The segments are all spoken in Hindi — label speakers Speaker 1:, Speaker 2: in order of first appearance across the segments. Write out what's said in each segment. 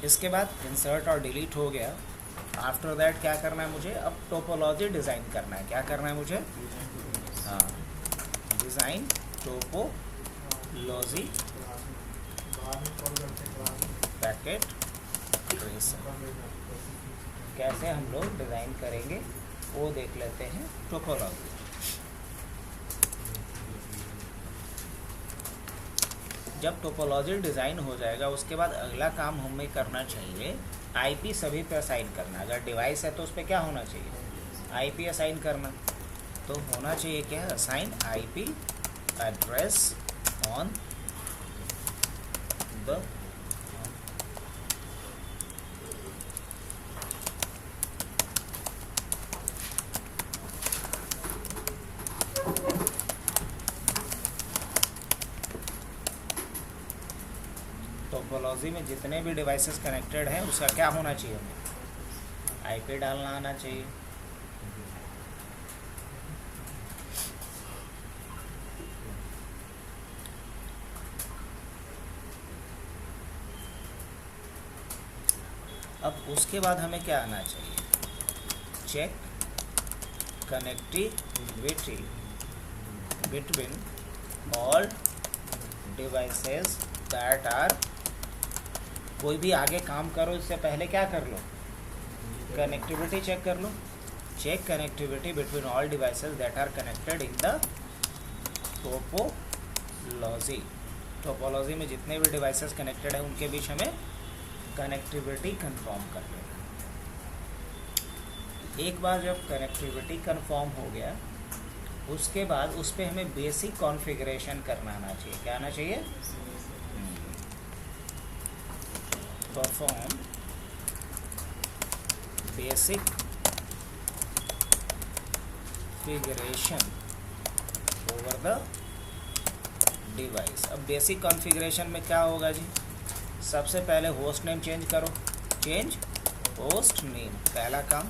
Speaker 1: इसके बाद इंसर्ट और डिलीट हो गया। आफ्टर दैट क्या करना है मुझे, अब टोपोलॉजी डिज़ाइन करना है। क्या करना है मुझे, हाँ, डिज़ाइन टोपोलॉजी पैकेट ट्रेसर। कैसे हम लोग डिज़ाइन करेंगे वो देख लेते हैं। टोपोलॉजी, जब टोपोलॉजी डिज़ाइन हो जाएगा उसके बाद अगला काम हमें करना चाहिए आईपी सभी पे असाइन करना। अगर डिवाइस है तो उस पर क्या होना चाहिए, आईपी असाइन करना। तो होना चाहिए क्या, assign IP address on the topology में जितने भी डिवाइसेस कनेक्टेड हैं उसका क्या होना चाहिए, हमें आईपी डालना आना चाहिए। अब उसके बाद हमें क्या आना चाहिए, check connectivity between all devices that are. कोई भी आगे काम करो इससे पहले क्या कर लो, कनेक्टिविटी चेक कर लो। Check connectivity between all devices that are connected in the topology. Topology में जितने भी डिवाइसेस कनेक्टेड हैं उनके बीच हमें कनेक्टिविटी कंफर्म कर लेना। एक बार जब कनेक्टिविटी कंफर्म हो गया उसके बाद उस पर हमें बेसिक कॉन्फ़िगरेशन करना आना चाहिए। क्या आना चाहिए, perform basic configuration over the device. अब बेसिक कॉन्फ़िगरेशन में क्या होगा जी, सबसे पहले होस्ट नेम चेंज करो, चेंज होस्ट नेम पहला काम।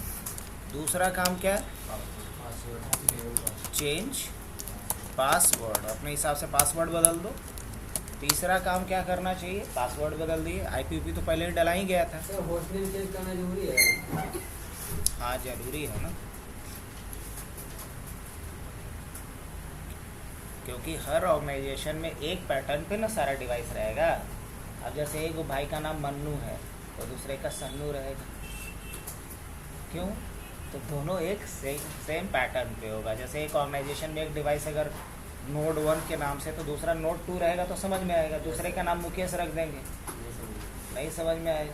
Speaker 1: दूसरा काम क्या है, चेंज पासवर्ड, अपने हिसाब से पासवर्ड बदल दो। तीसरा काम क्या करना चाहिए, पासवर्ड बदल दिए, आईपीपी तो पहले डला ही गया था।
Speaker 2: होस्ट नेम चेंज करना जरूरी है?
Speaker 1: हाँ जरूरी है ना, क्योंकि हर ऑर्गेनाइजेशन में एक पैटर्न पे ना सारा डिवाइस रहेगा। अब जैसे एक भाई का नाम मन्नू है तो दूसरे का सन्नू रहेगा, क्यों, तो दोनों एक सेम पैटर्न पे होगा। जैसे एक ऑर्गेनाइजेशन में एक डिवाइस अगर नोड 1 के नाम से तो दूसरा नोड 2 रहेगा तो समझ में आएगा, दूसरे का नाम मुकेश रख देंगे नहीं समझ में आएगा।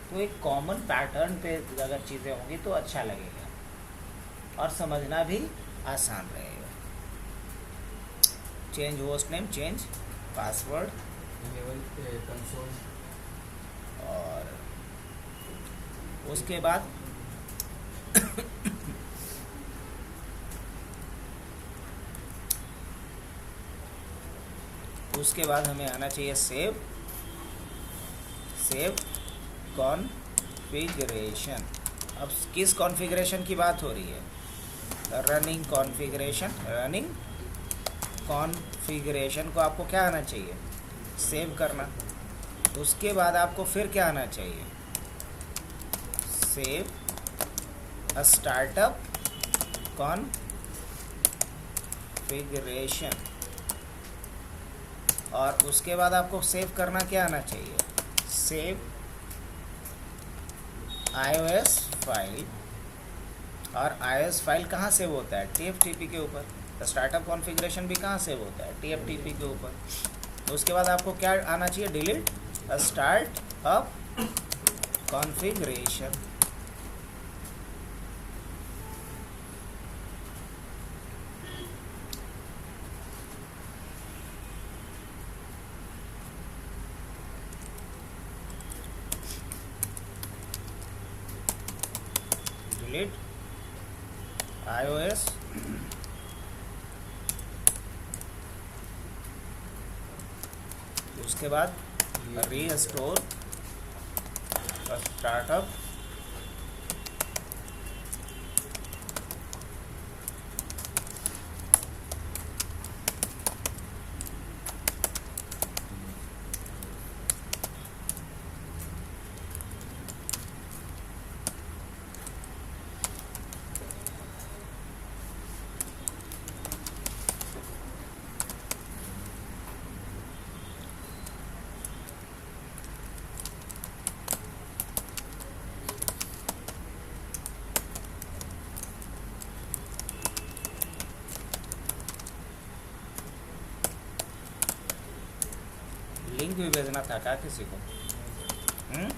Speaker 1: तो एक कॉमन पैटर्न पे अगर चीज़ें होंगी तो अच्छा लगेगा और समझना भी आसान रहेगा। Change host name, change password, और उसके बाद उसके बाद हमें आना चाहिए सेव कॉन्फ़िगरेशन। अब किस कॉन्फ़िगरेशन की बात हो रही है, रनिंग कॉन्फ़िगरेशन को आपको क्या आना चाहिए, सेव करना। उसके बाद आपको फिर क्या आना चाहिए, सेव स्टार्टअप कॉन्फ़िगरेशन। और उसके बाद आपको सेव करना क्या आना चाहिए, सेव iOS फाइल। और iOS फाइल कहाँ सेव होता है, TFTP के ऊपर। तो स्टार्टअप कॉन्फ़िगरेशन भी कहाँ सेव होता है, TFTP के ऊपर। उसके बाद आपको क्या आना चाहिए, delete startup configuration. Delete iOS उसके बाद रीस्टोर स्टार्टअप लिंक भी भेजना था क्या किसी को? हम्म?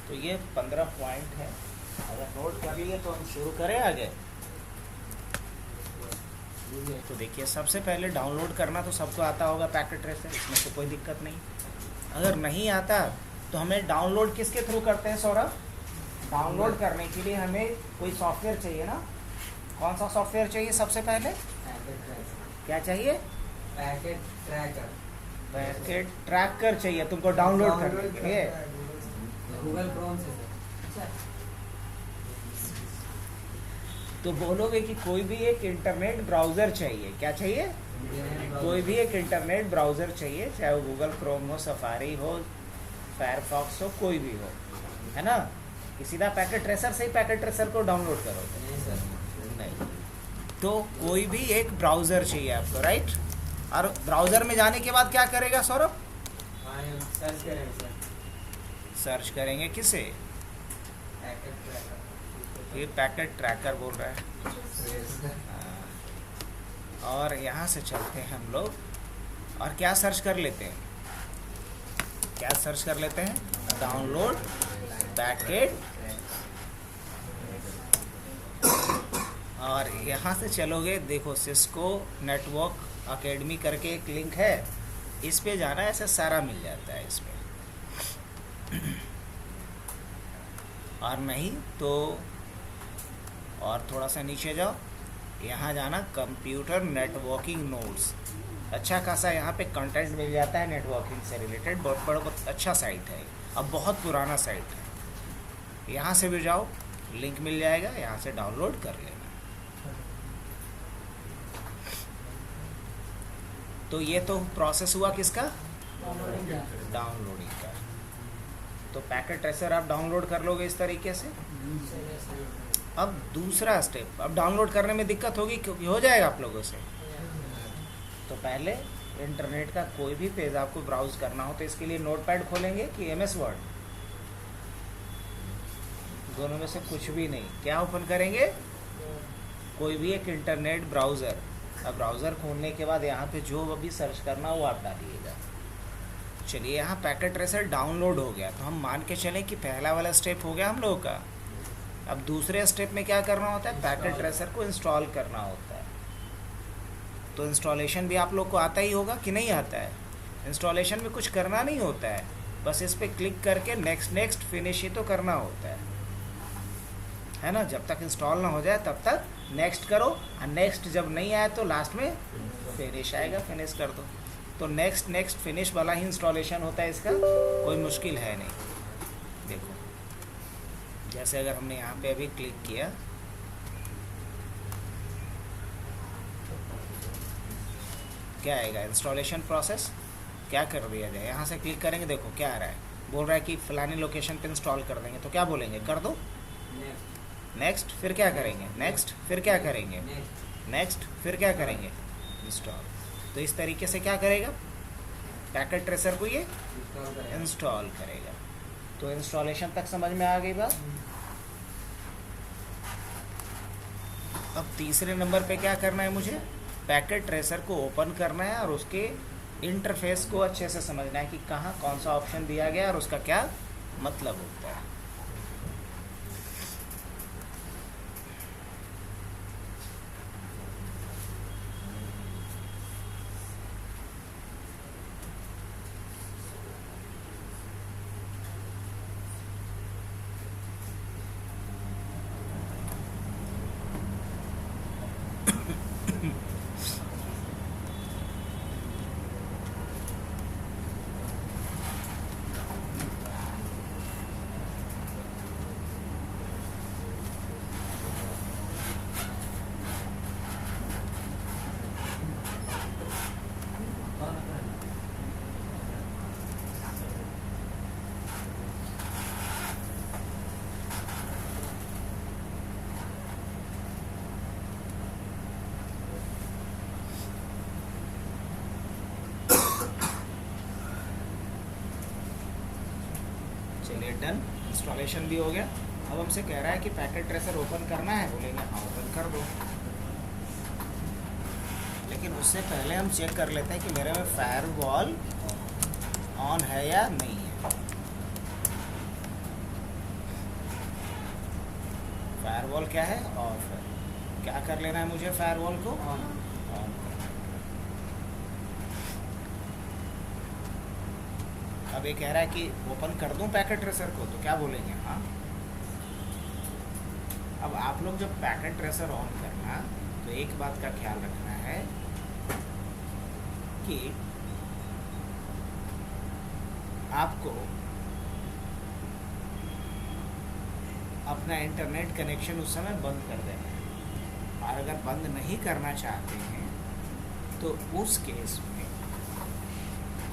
Speaker 1: तो ये 15 पॉइंट है, अगर नोट कर लिए तो हम शुरू करें आगे। तो देखिए, सबसे पहले डाउनलोड करना तो सबको आता होगा पैकेट ट्रेसर, इसमें तो कोई दिक्कत नहीं। अगर नहीं आता तो हमें डाउनलोड किसके थ्रू करते हैं सौरभ? डाउनलोड करने के लिए हमें कोई सॉफ्टवेयर चाहिए ना। कौन सा सॉफ्टवेयर चाहिए सबसे पहले? क्या चाहिए?
Speaker 2: Packet tracker.
Speaker 1: पैकेट ट्रैकर चाहिए तुमको डाउनलोड करने के लिए।
Speaker 2: गूगल क्रोम से सर।
Speaker 1: तो बोलोगे कि कोई भी एक इंटरनेट ब्राउज़र चाहिए। क्या चाहिए? कोई भी एक इंटरनेट ब्राउज़र चाहिए, चाहे वो गूगल क्रोम हो, सफारी हो, फायरफॉक्स हो, कोई भी हो, है ना। कि सीधा पैकेट ट्रेसर से ही पैकेट ट्रेसर को डाउनलोड करोगे?
Speaker 2: नहीं सर।
Speaker 1: नहीं। तो कोई भी एक ब्राउज़र चाहिए आपको, राइट। और ब्राउज़र में जाने के बाद क्या करेगा सौरभ?
Speaker 2: सर्च करेंगे सर।
Speaker 1: सर्च करेंगे किसे?
Speaker 2: Packet tracker.
Speaker 1: ये पैकेट ट्रैकर बोल रहा है। और यहाँ से चलते हैं हम लोग और क्या सर्च कर लेते हैं? क्या सर्च कर लेते हैं? Download packet. और यहाँ से चलोगे, देखो सिस्को नेटवर्क एकेडमी करके एक लिंक है, इस पे जाना है, ऐसे सारा मिल जाता है इसमें। और नहीं तो और थोड़ा सा नीचे जाओ, यहाँ जाना कंप्यूटर नेटवर्किंग नोट्स। अच्छा खासा यहाँ पे कंटेंट मिल जाता है नेटवर्किंग से रिलेटेड, बहुत अच्छा साइट है। अब बहुत पुराना साइट है, यहाँ से भी जाओ, लिंक मिल जाएगा, यहाँ से डाउनलोड कर लेना। तो ये तो प्रोसेस हुआ किसका? डाउनलोडिंग का। तो पैकेट ट्रेसर आप डाउनलोड कर लोगे इस तरीके से। अब दूसरा स्टेप, अब डाउनलोड करने में दिक्कत होगी क्योंकि हो जाएगा आप लोगों से। तो पहले इंटरनेट का कोई भी पेज आपको ब्राउज करना हो तो इसके लिए नोटपैड खोलेंगे कि एमएस वर्ड? दोनों में से कुछ भी नहीं। क्या ओपन करेंगे? कोई भी एक इंटरनेट ब्राउज़र। अब ब्राउज़र खोलने के बाद यहाँ पे जो अभी सर्च करना हो वो आप डालिएगा। चलिए, यहाँ पैकेट ट्रेसर डाउनलोड हो गया, तो हम मान के चलें कि पहला वाला स्टेप हो गया हम लोगों का। अब दूसरे स्टेप में क्या करना होता है? पैकेट ट्रेसर को इंस्टॉल करना होता है। तो इंस्टॉलेशन भी आप लोग को आता ही होगा कि नहीं आता है? इंस्टॉलेशन में कुछ करना नहीं होता है, बस इस पर क्लिक करके नेक्स्ट नेक्स्ट फिनिश ही तो करना होता है ना। जब तक इंस्टॉल ना हो जाए तब तक नेक्स्ट करो, और नेक्स्ट जब नहीं आए तो लास्ट में फिनिश आएगा, फिनिश कर दो। तो नेक्स्ट नेक्स्ट फिनिश वाला ही इंस्टॉलेशन होता है इसका, कोई मुश्किल है नहीं। देखो, जैसे अगर हमने यहाँ पे अभी क्लिक किया, क्या आएगा? Installation process. क्या कर दिया जाए? यहाँ से क्लिक करेंगे, देखो क्या आ रहा है, बोल रहा है कि फलानी लोकेशन पे इंस्टॉल कर देंगे। तो क्या बोलेंगे? कर दो। नेक्स्ट, फिर क्या करेंगे? नेक्स्ट, फिर क्या करेंगे? नेक्स्ट, फिर क्या करेंगे? इंस्टॉल। तो इस तरीके से क्या करेगा? पैकेट ट्रेसर को ये इंस्टॉल करेगा। तो इंस्टॉलेशन तक समझ में आ गई बात। अब तीसरे नंबर पे क्या करना है मुझे? पैकेट ट्रेसर को ओपन करना है और उसके इंटरफेस को अच्छे से समझना है कि कहाँ कौन सा ऑप्शन दिया गया और उसका क्या मतलब होता है। चलिए डन, इंस्टॉलेशन भी हो गया। अब हमसे कह रहा है कि पैकेट ट्रेसर ओपन करना है, बोलेंगे हाँ ओपन कर दो। लेकिन उससे पहले हम चेक कर लेते हैं कि मेरे में फायरवॉल ऑन है या नहीं है। फायरवॉल क्या है? ऑफ है। क्या कर लेना है मुझे फायरवॉल को? ऑन। अब ये कह रहा है कि ओपन कर दूं पैकेट ट्रेसर को, तो क्या बोलेंगे? हाँ। अब आप लोग जब पैकेट ट्रेसर ऑन करना, तो एक बात का ख्याल रखना है कि आपको अपना इंटरनेट कनेक्शन उस समय बंद कर देना है। और अगर बंद नहीं करना चाहते हैं तो उस केस में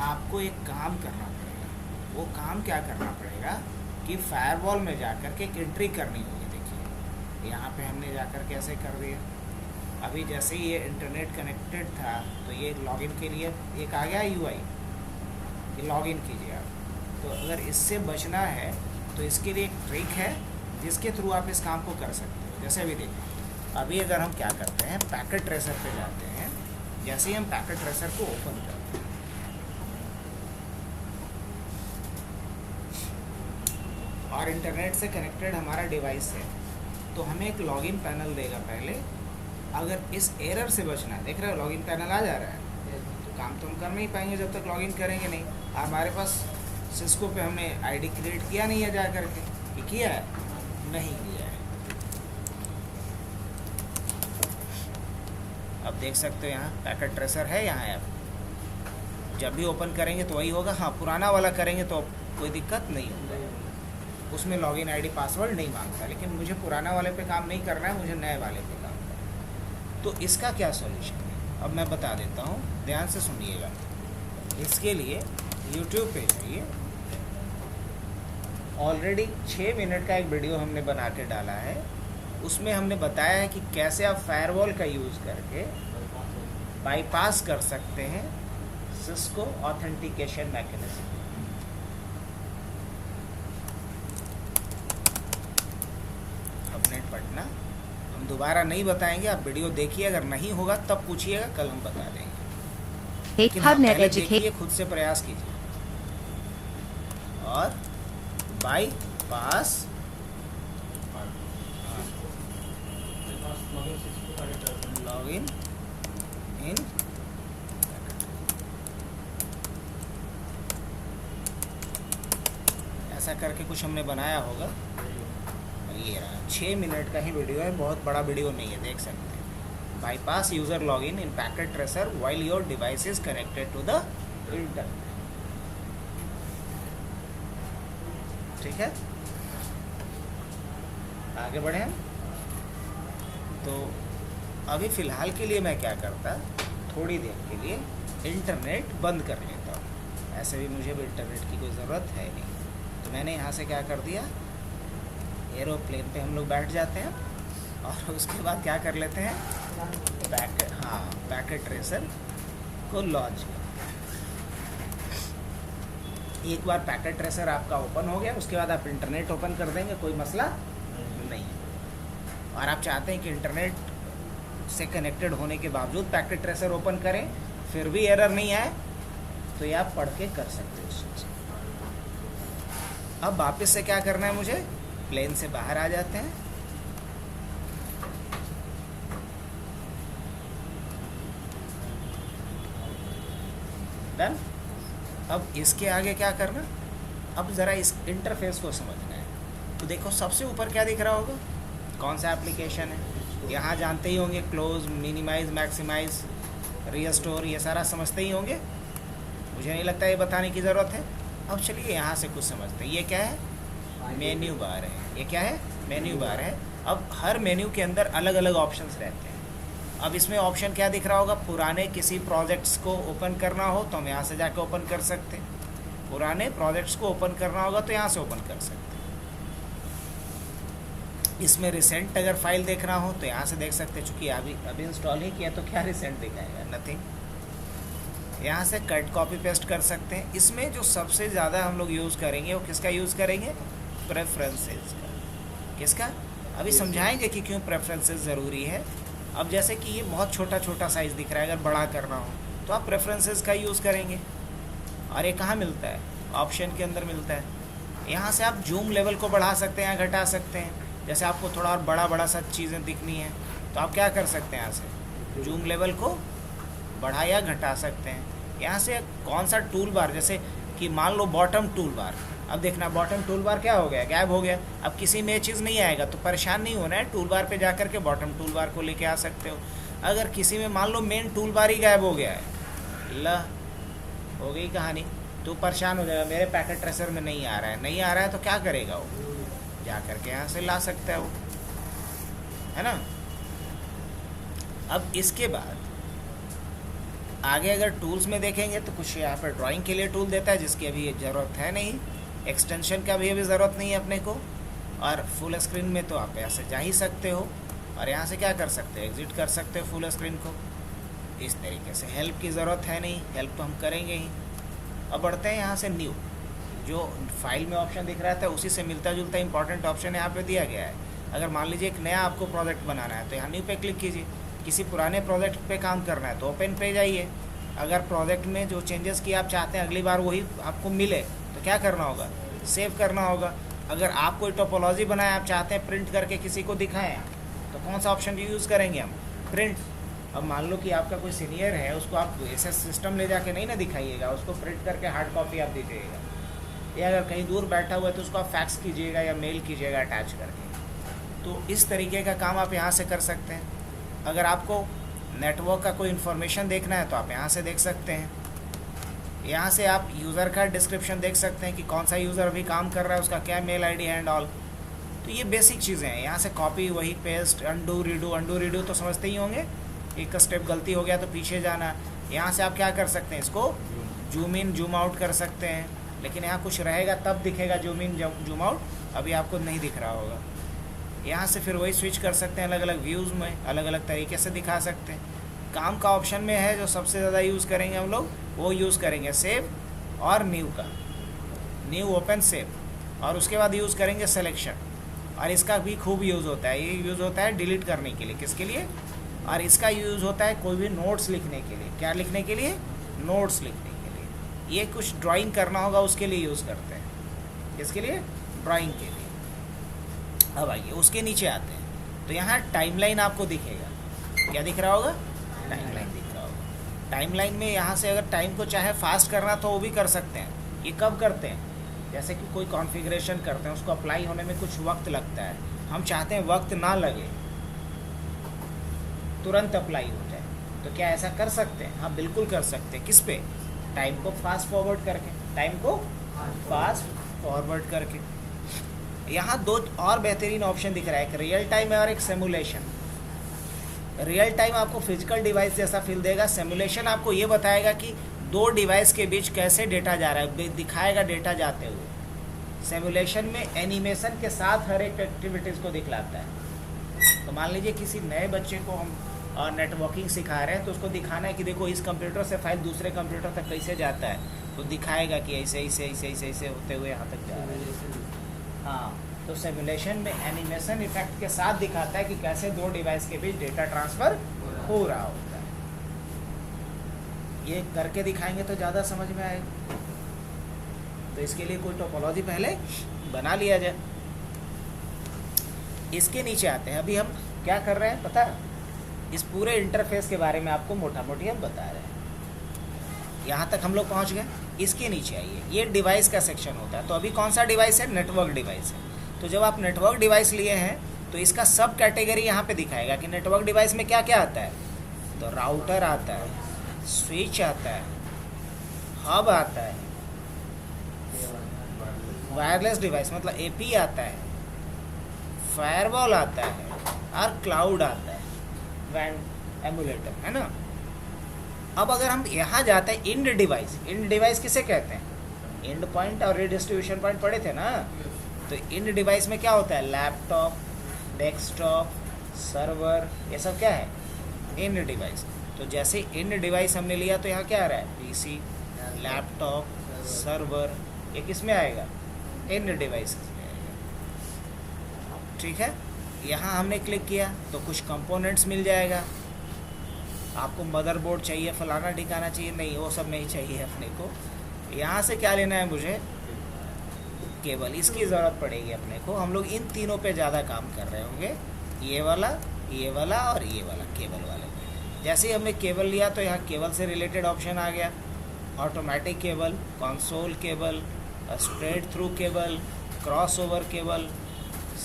Speaker 1: आपको एक काम करना पड़ेगा। वो काम क्या करना पड़ेगा कि फायरवॉल में जाकर के एक एंट्री करनी होगी। देखिए यहाँ पे हमने जाकर के ऐसे कर दिया। अभी जैसे ही ये इंटरनेट कनेक्टेड था तो ये लॉगिन के लिए एक आ गया यूआई, ये लॉगिन कीजिए आप। तो अगर इससे बचना है तो इसके लिए एक ट्रिक है जिसके थ्रू आप इस काम को कर सकते हो। जैसे अभी देखिए, अभी अगर हम क्या करते हैं, पैकेट ट्रेसर पे जाते हैं। जैसे ही हम पैकेट ट्रेसर को ओपन करते हैं और इंटरनेट से कनेक्टेड हमारा डिवाइस है, तो हमें एक लॉगिन पैनल देगा पहले। अगर इस एरर से बचना है, देख रहे हो लॉगिन पैनल आ जा रहा है, तो काम तो हम कर नहीं पाएंगे जब तक लॉगिन करेंगे नहीं। हमारे पास सिस्को पे हमने आईडी क्रिएट किया नहीं है जा करके, ये किया है? नहीं किया है। अब देख सकते हो यहाँ पैकेट ट्रेसर है, यहाँ ऐप। जब भी ओपन करेंगे तो वही होगा। हाँ, पुराना वाला करेंगे तो कोई दिक्कत नहीं होगा, उसमें लॉगिन आईडी पासवर्ड नहीं मांगता। लेकिन मुझे पुराना वाले पे काम नहीं करना है, मुझे नए वाले पे काम करना है। तो इसका क्या सॉल्यूशन है अब मैं बता देता हूँ, ध्यान से सुनिएगा। इसके लिए YouTube पे जाइए। ऑलरेडी 6 मिनट का एक वीडियो हमने बना के डाला है, उसमें हमने बताया है कि कैसे आप फायरवॉल का यूज़ करके बाईपास कर सकते हैं सिस्को ऑथेंटिकेशन मैकेनिज्म। पढ़ना हम दोबारा नहीं बताएंगे, आप वीडियो देखिए। अगर नहीं होगा तब पूछिएगा, कल हम बता देंगे। लेकिन हाँ, पहले देखिए, खुद से प्रयास कीजिए। और बाईपास लॉगिन इन, ऐसा करके कुछ हमने बनाया होगा। ये रहा, 6 मिनट का ही वीडियो है, बहुत बड़ा वीडियो नहीं है, देख सकते हैं। Bypass user login in packet tracer while your device is connected to the internet. ठीक है, आगे बढ़े हम। तो अभी फ़िलहाल के लिए मैं क्या करता, थोड़ी देर के लिए इंटरनेट बंद कर लेता हूँ। ऐसे भी मुझे भी इंटरनेट की कोई ज़रूरत है नहीं। तो मैंने यहाँ से क्या कर दिया, एरोप्लेन पे हम लोग बैठ जाते हैं और उसके बाद क्या कर लेते हैं, पैकेट ट्रेसर को लॉन्च कर। एक बार पैकेट ट्रेसर आपका ओपन हो गया, उसके बाद आप इंटरनेट ओपन कर देंगे, कोई मसला नहीं। और आप चाहते हैं कि इंटरनेट से कनेक्टेड होने के बावजूद पैकेट ट्रेसर ओपन करें, फिर भी एरर नहीं आए, तो ये आप पढ़ के कर सकते हो इस चीज़। अब वापस से क्या करना है मुझे, प्लेन से बाहर आ जाते हैं। डन। अब इसके आगे क्या करना, अब ज़रा इस इंटरफेस को समझना है। तो देखो सबसे ऊपर क्या दिख रहा होगा, कौन सा एप्लीकेशन है, यहाँ जानते ही होंगे, क्लोज, मिनिमाइज, मैक्सिमाइज, रीस्टोर, ये सारा समझते ही होंगे, मुझे नहीं लगता ये बताने की ज़रूरत है। अब चलिए यहाँ से कुछ समझते हैं। ये क्या है, मेन्यू बार है। ये क्या है, मेन्यू बार है। अब हर मेन्यू के अंदर अलग अलग ऑप्शंस रहते हैं। अब इसमें ऑप्शन क्या दिख रहा होगा, पुराने किसी प्रोजेक्ट्स को ओपन करना हो तो हम यहाँ से जाके ओपन कर सकते हैं, पुराने प्रोजेक्ट्स को ओपन करना होगा तो यहाँ से ओपन कर सकते हैं। इसमें रिसेंट अगर फाइल देखना हो तो यहाँ से देख सकते हैं, चूँकि अभी इंस्टॉल ही किया तो क्या रिसेंट दिखाएगा, नथिंग। यहाँ से कट कॉपी पेस्ट कर सकते हैं। इसमें जो सबसे ज़्यादा हम लोग यूज़ करेंगे वो किसका यूज़ करेंगे, प्रेफरेंसेस का। किसका, अभी समझाएंगे कि क्यों प्रेफरेंसेस ज़रूरी है। अब जैसे कि ये बहुत छोटा छोटा साइज़ दिख रहा है, अगर बड़ा करना हो तो आप प्रेफरेंसेस का यूज़ करेंगे। और ये कहाँ मिलता है, ऑप्शन के अंदर मिलता है। यहाँ से आप जूम लेवल को बढ़ा सकते हैं या घटा सकते हैं। जैसे आपको थोड़ा और बड़ा सा चीज़ें दिखनी है तो आप क्या कर सकते हैं, यहाँ से जूम लेवल को बढ़ा या घटा सकते हैं। यहाँ से कौन सा टूल बार, जैसे कि मान लो बॉटम टूल बार, अब देखना बॉटम टूल बार क्या हो गया, गायब हो गया। अब किसी में ये चीज़ नहीं आएगा तो परेशान नहीं होना है, टूल बार पे जा कर के बॉटम टूल बार को लेके आ सकते हो। अगर किसी में मान लो मेन टूल बार ही गायब हो गया है, ला हो गई कहानी, तो परेशान हो जाएगा, मेरे पैकेट ट्रेसर में नहीं आ रहा है तो क्या करेगा वो, जा करके यहाँ से ला सकता है वो, है ना। अब इसके बाद आगे अगर टूल्स में देखेंगे तो कुछ यहाँ पर ड्राइंग के लिए टूल देता है जिसकी अभी ज़रूरत है नहीं, एक्सटेंशन का भी अभी ज़रूरत नहीं है अपने को। और फुल स्क्रीन में तो आप यहाँ से जा ही सकते हो और यहाँ से क्या कर सकते हो, एग्जिट कर सकते हो फुल स्क्रीन को इस तरीके से। हेल्प की ज़रूरत है नहीं, हेल्प तो हम करेंगे ही। अब बढ़ते हैं यहाँ से न्यू, जो फाइल में ऑप्शन दिख रहा था उसी से मिलता जुलता इंपॉर्टेंट ऑप्शन यहाँ पे दिया गया है। अगर मान लीजिए एक नया आपको प्रोजेक्ट बनाना है तो यहाँ न्यू पे क्लिक कीजिए। किसी पुराने प्रोजेक्ट पे काम करना है तो ओपन पे जाइए। अगर प्रोजेक्ट में जो चेंजेस किए आप चाहते हैं अगली बार वही आपको मिले तो क्या करना होगा, सेव करना होगा। अगर आप कोई टोपोलॉजी बनाए आप चाहते हैं प्रिंट करके किसी को दिखाएं तो कौन सा ऑप्शन यूज़ करेंगे हम, प्रिंट। अब मान लो कि आपका कोई सीनियर है, उसको आप ऐसे सिस्टम ले जाके नहीं ना दिखाइएगा, उसको प्रिंट करके हार्ड कॉपी आप दीजिएगा, या अगर कहीं दूर बैठा हुआ है तो उसको आप फैक्स कीजिएगा या मेल कीजिएगा अटैच करके। तो इस तरीके का काम आप यहाँ से कर सकते हैं। अगर आपको नेटवर्क का कोई इन्फॉर्मेशन देखना है तो आप यहाँ से देख सकते हैं। यहाँ से आप यूज़र का डिस्क्रिप्शन देख सकते हैं कि कौन सा यूज़र अभी काम कर रहा है, उसका क्या मेल आईडी है एंड ऑल। तो ये बेसिक चीज़ें हैं। यहाँ से कॉपी, वही पेस्ट, अंडू रीडू तो समझते ही होंगे, एक स्टेप गलती हो गया तो पीछे जाना। यहाँ से आप क्या कर सकते हैं, इसको जूम इन जूम आउट कर सकते हैं, लेकिन यहाँ कुछ रहेगा तब दिखेगा जूम इन जूम आउट, अभी आपको नहीं दिख रहा होगा। यहाँ से फिर वही स्विच कर सकते हैं, अलग अलग व्यूज़ में अलग अलग तरीके से दिखा सकते हैं। काम का ऑप्शन में है जो सबसे ज़्यादा यूज़ करेंगे हम लोग, वो यूज़ करेंगे सेव और न्यू का, न्यू ओपन सेव, और उसके बाद यूज़ करेंगे सिलेक्शन। और इसका भी खूब यूज़ होता है, ये यूज़ होता है डिलीट करने के लिए, किसके लिए, और इसका यूज़ होता है कोई भी नोट्स लिखने के लिए। क्या लिखने के लिए, नोट्स लिखने के लिए। ये कुछ ड्राइंग करना होगा उसके लिए यूज़ करते हैं, किसके लिए, ड्राइंग के लिए। अब आइए उसके नीचे आते हैं तो यहाँ टाइमलाइन आपको दिखेगा, क्या दिख रहा होगा, टाइमलाइन दिख रहा होगा। टाइमलाइन में यहाँ से अगर टाइम को चाहे फास्ट करना तो वो भी कर सकते हैं। ये कब करते हैं, जैसे कि कोई कॉन्फ़िगरेशन करते हैं, उसको अप्लाई होने में कुछ वक्त लगता है, हम चाहते हैं वक्त ना लगे, तुरंत अप्लाई हो जाए, तो क्या ऐसा कर सकते हैं, हाँ बिल्कुल कर सकते हैं। किस पे, टाइम को फास्ट फॉरवर्ड करके, टाइम को फास्ट फॉरवर्ड करके। यहाँ दो और बेहतरीन ऑप्शन दिख रहा है, एक रियल टाइम है और एक सिमुलेशन। रियल टाइम आपको फिजिकल डिवाइस जैसा फील देगा, सिमुलेशन आपको ये बताएगा कि दो डिवाइस के बीच कैसे डेटा जा रहा है, दिखाएगा डेटा जाते हुए। सिमुलेशन में एनिमेशन के साथ हर एक एक्टिविटीज़ को दिखलाता है। तो मान लीजिए किसी नए बच्चे को हम नेटवर्किंग सिखा रहे हैं तो उसको दिखाना है कि देखो इस कंप्यूटर से फाइल दूसरे कंप्यूटर तक कैसे जाता है, तो दिखाएगा कि ऐसे ऐसे ऐसे ऐसे ऐसे होते हुए यहाँ तक जा रहा है। हाँ, तो सिमुलेशन में एनिमेशन इफेक्ट के साथ दिखाता है कि कैसे दो डिवाइस के बीच डेटा ट्रांसफ़र हो रहा होता है। ये करके दिखाएंगे तो ज़्यादा समझ में आएगा। तो इसके लिए कोई टोपोलॉजी पहले बना लिया जाए। इसके नीचे आते हैं। अभी हम क्या कर रहे हैं पता है? इस पूरे इंटरफेस के बारे में आपको मोटा मोटी हम बता रहे हैं। यहाँ तक हम लोग पहुँच गए। इसके नीचे आइए, ये डिवाइस का सेक्शन होता है। तो अभी कौन सा डिवाइस है? नेटवर्क डिवाइस है। तो जब आप नेटवर्क डिवाइस लिए हैं तो इसका सब कैटेगरी यहाँ पे दिखाएगा कि नेटवर्क डिवाइस में क्या क्या आता है। तो राउटर आता है, स्विच आता है, हब आता है, वायरलेस डिवाइस मतलब एपी आता है, फायरवॉल आता है और क्लाउड आता है, वैन एमुलेटर, है ना। अब अगर हम यहाँ जाते हैं इंड डिवाइस किसे कहते हैं? इंड पॉइंट और रिडिस्ट्रीब्यूशन पॉइंट पढ़े थे ना। तो इंड डिवाइस में क्या होता है? लैपटॉप, डेस्कटॉप, सर्वर, ये सब क्या है? End device. तो जैसे इंड डिवाइस हमने लिया तो यहाँ क्या आ रहा है? पीसी, लैपटॉप, सर्वर, ये किस में आएगा? इंड डिवाइस में आएगा। ठीक है। यहाँ हमने क्लिक किया तो कुछ कंपोनेंट्स मिल जाएगा। आपको मदरबोर्ड चाहिए, फलाना ठिकाना चाहिए, नहीं वो सब नहीं चाहिए अपने को। यहाँ से क्या लेना है मुझे? केबल, इसकी ज़रूरत पड़ेगी अपने को। हम लोग इन तीनों पे ज़्यादा काम कर रहे होंगे, ये वाला और ये वाला केबल वाले पे। जैसे ही हमने केबल लिया तो यहाँ केबल से रिलेटेड ऑप्शन आ गया। Automatic cable, console cable, straight through cable, cross over cable,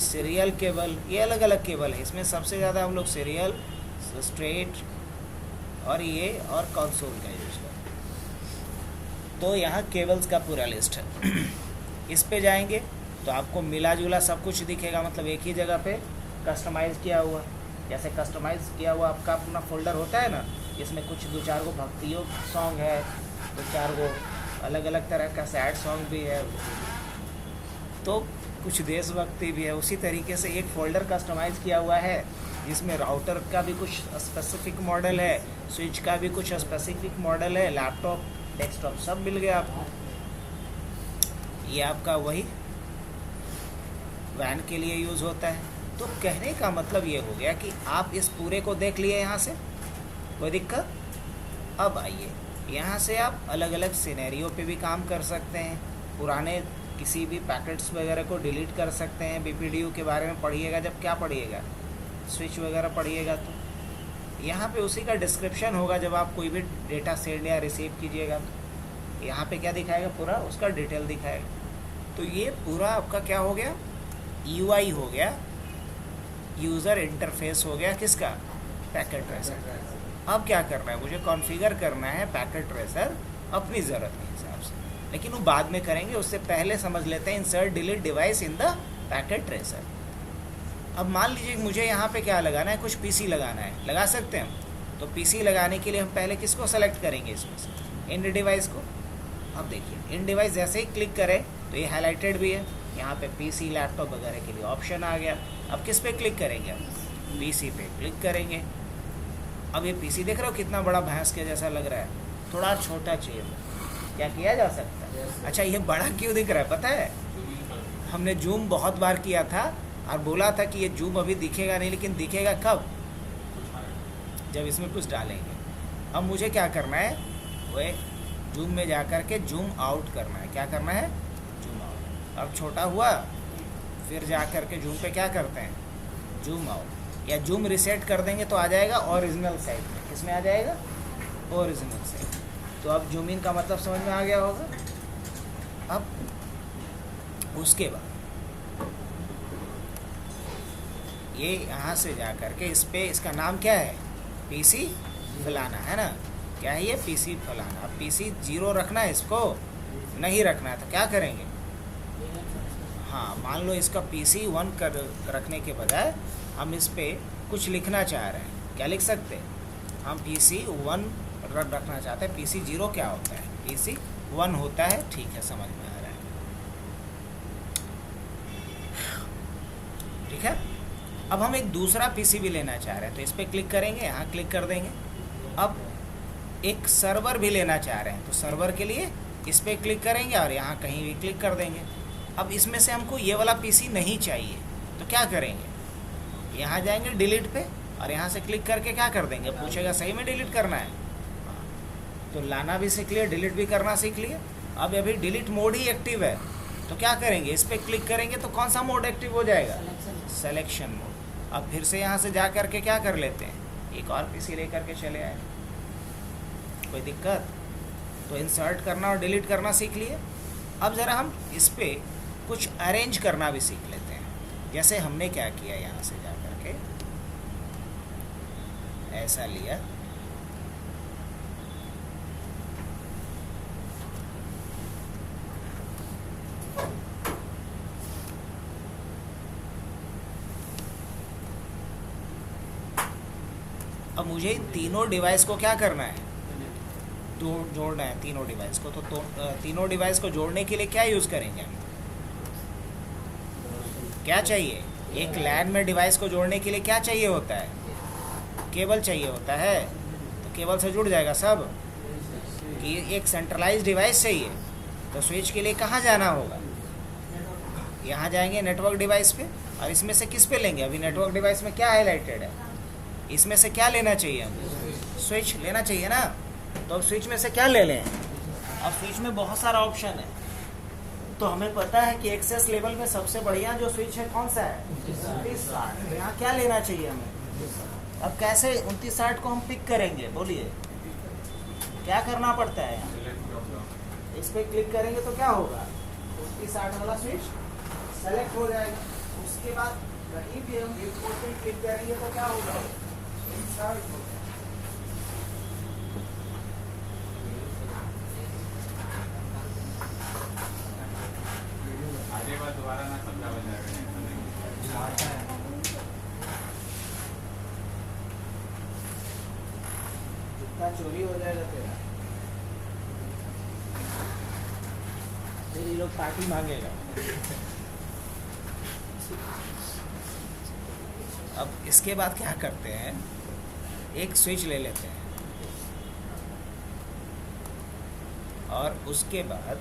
Speaker 1: serial cable, ये अलग अलग केबल है। इसमें सबसे ज़्यादा हम लोग सीरियल, स्ट्रेट और ये और कंसोल का यूज करते हैं। तो यहाँ केबल्स का पूरा लिस्ट है। इस पे जाएंगे तो आपको मिला जुला सब कुछ दिखेगा, मतलब एक ही जगह पे कस्टमाइज़ किया हुआ। जैसे कस्टमाइज़ किया हुआ आपका अपना फोल्डर होता है ना, इसमें कुछ 2-4 गो भक्तियों सॉन्ग है, 2-4 गो अलग अलग तरह का सैड सॉन्ग भी है, तो कुछ देशभक्ति भी है। उसी तरीके से एक फ़ोल्डर कस्टमाइज़ किया हुआ है जिसमें राउटर का भी कुछ स्पेसिफिक मॉडल है, स्विच का भी कुछ स्पेसिफिक मॉडल है, लैपटॉप, डेस्कटॉप सब मिल गया आपको। ये आपका वही वैन के लिए यूज़ होता है। तो कहने का मतलब ये हो गया कि आप इस पूरे को देख लिए यहाँ से, कोई दिक्कत? अब आइए, यहाँ से आप अलग अलग सिनेरियो पे भी काम कर सकते हैं। पुराने किसी भी पैकेट्स वगैरह को डिलीट कर सकते हैं। बीपीडीयू के बारे में पढ़िएगा, जब क्या पढ़िएगा? स्विच वगैरह पढ़िएगा तो यहाँ पे उसी का डिस्क्रिप्शन होगा। जब आप कोई भी डेटा सेंड या रिसीव कीजिएगा तो यहाँ पे क्या दिखाएगा? पूरा उसका डिटेल दिखाएगा। तो ये पूरा आपका क्या हो गया? यूआई हो गया, यूज़र इंटरफेस हो गया किसका? Packet tracer. अब क्या करना है? मुझे कॉन्फ़िगर करना है पैकेट ट्रेसर अपनी ज़रूरत के हिसाब से, लेकिन वो बाद में करेंगे। उससे पहले समझ लेते हैं insert delete device in the packet tracer. अब मान लीजिए मुझे यहाँ पे क्या लगाना है? कुछ पीसी लगाना है, लगा सकते हैं हम। तो पीसी लगाने के लिए हम पहले किसको सेलेक्ट करेंगे? इसमें से इंड डिवाइस को। अब देखिए इंड डिवाइस जैसे ही क्लिक करें तो ये हाईलाइटेड भी है, यहाँ पे पीसी, लैपटॉप वगैरह के लिए ऑप्शन आ गया। अब किस पे क्लिक करेंगे? हम पीसी पे क्लिक करेंगे। अब ये पीसी देख रहे हो कितना बड़ा भैंस के जैसा लग रहा है, थोड़ा छोटा चाहिए, क्या किया जा सकता है? अच्छा, ये बड़ा क्यों दिख रहा है पता है? हमने जूम बहुत बार किया था और बोला था कि ये जूम अभी दिखेगा नहीं, लेकिन दिखेगा कब? जब इसमें कुछ डालेंगे। अब मुझे क्या करना है? वह जूम में जा कर के जूम आउट करना है। क्या करना है? Zoom out. अब छोटा हुआ, फिर जा कर के जूम पे क्या करते हैं? Zoom out. या जूम रिसेट कर देंगे तो आ जाएगा ओरिजिनल साइड में। किसमें आ जाएगा? Original side. तो अब जूम इन का मतलब समझ में आ गया होगा। अब उसके बाद ये यहाँ से जा कर के इस पे, इसका नाम क्या है? पीसी फलाना, है ना। क्या है ये? पीसी फलाना। अब पीसी 0 रखना है, इसको नहीं रखना है तो क्या करेंगे? हाँ, मान लो इसका पीसी 1 कर रखने के बजाय हम इस पे कुछ लिखना चाह रहे हैं। क्या लिख सकते हैं? हम पीसी 1 रखना चाहते हैं। पीसी 0 क्या होता है? पीसी 1 होता है। ठीक है, समझ में आ रहा है। ठीक है। अब हम एक दूसरा पीसी भी लेना चाह रहे हैं तो इस पर क्लिक करेंगे, यहाँ क्लिक कर देंगे। अब एक सर्वर भी लेना चाह रहे हैं तो सर्वर के लिए इस पर क्लिक करेंगे और यहाँ कहीं भी क्लिक कर देंगे। अब इसमें से हमको ये वाला पीसी नहीं चाहिए तो क्या करेंगे? यहाँ जाएंगे डिलीट पे और यहाँ से क्लिक करके क्या कर देंगे? पूछेगा सही में डिलीट करना है? तो लाना भी सीख लिया, डिलीट भी करना सीख लिया। अब अभी डिलीट मोड ही एक्टिव है, तो क्या करेंगे, इस पर क्लिक करेंगे तो कौन सा मोड एक्टिव हो जाएगा, सिलेक्शन मोड। अब फिर से यहाँ से जा कर के क्या कर लेते हैं, एक और पीसी ले करके चले आए, कोई दिक्कत। तो इंसर्ट करना और डिलीट करना सीख लिए। अब ज़रा हम इस पर कुछ अरेंज करना भी सीख लेते हैं। जैसे हमने क्या किया, यहाँ से जा कर के ऐसा लिया, अब मुझे तीनों डिवाइस को क्या करना है, जोड़ना है तीनों डिवाइस को। तो तीनों डिवाइस को जोड़ने के लिए क्या यूज़ करेंगे हम, क्या चाहिए, एक लैन में डिवाइस को जोड़ने के लिए क्या चाहिए होता है, केबल चाहिए होता है। तो केबल से जुड़ जाएगा सब। कि एक सेंट्रलाइज डिवाइस चाहिए, तो स्विच के लिए कहाँ जाना होगा, यहाँ जाएंगे नेटवर्क डिवाइस पे, और इसमें से किस पे लेंगे, अभी नेटवर्क डिवाइस में क्या हाईलाइटेड है, इसमें से क्या लेना चाहिए हमको, स्विच लेना चाहिए ना। तो अब स्विच में से क्या ले लें, अब स्विच में बहुत सारा ऑप्शन है। तो हमें पता है कि एक्सेस लेवल में सबसे बढ़िया जो स्विच है कौन सा है, 2960। यहाँ क्या लेना चाहिए हमें। अब कैसे 2960 को हम पिक करेंगे, बोलिए क्या करना पड़ता है। इस पर क्लिक करेंगे तो क्या होगा, 2960 वाला स्विच सेलेक्ट हो जाएगा। उसके बाद कहीं भी हम एक पोर्ट पे क्लिक करेंगे तो क्या होगा, इंसर्ट होगा।
Speaker 3: दोबारा ना समझावा जाएगा,
Speaker 1: जितना चोरी हो जाएगा तेरा, फिर ये लोग पार्टी मांगेगा। अब इसके बाद क्या करते हैं, एक स्विच ले लेते हैं और उसके बाद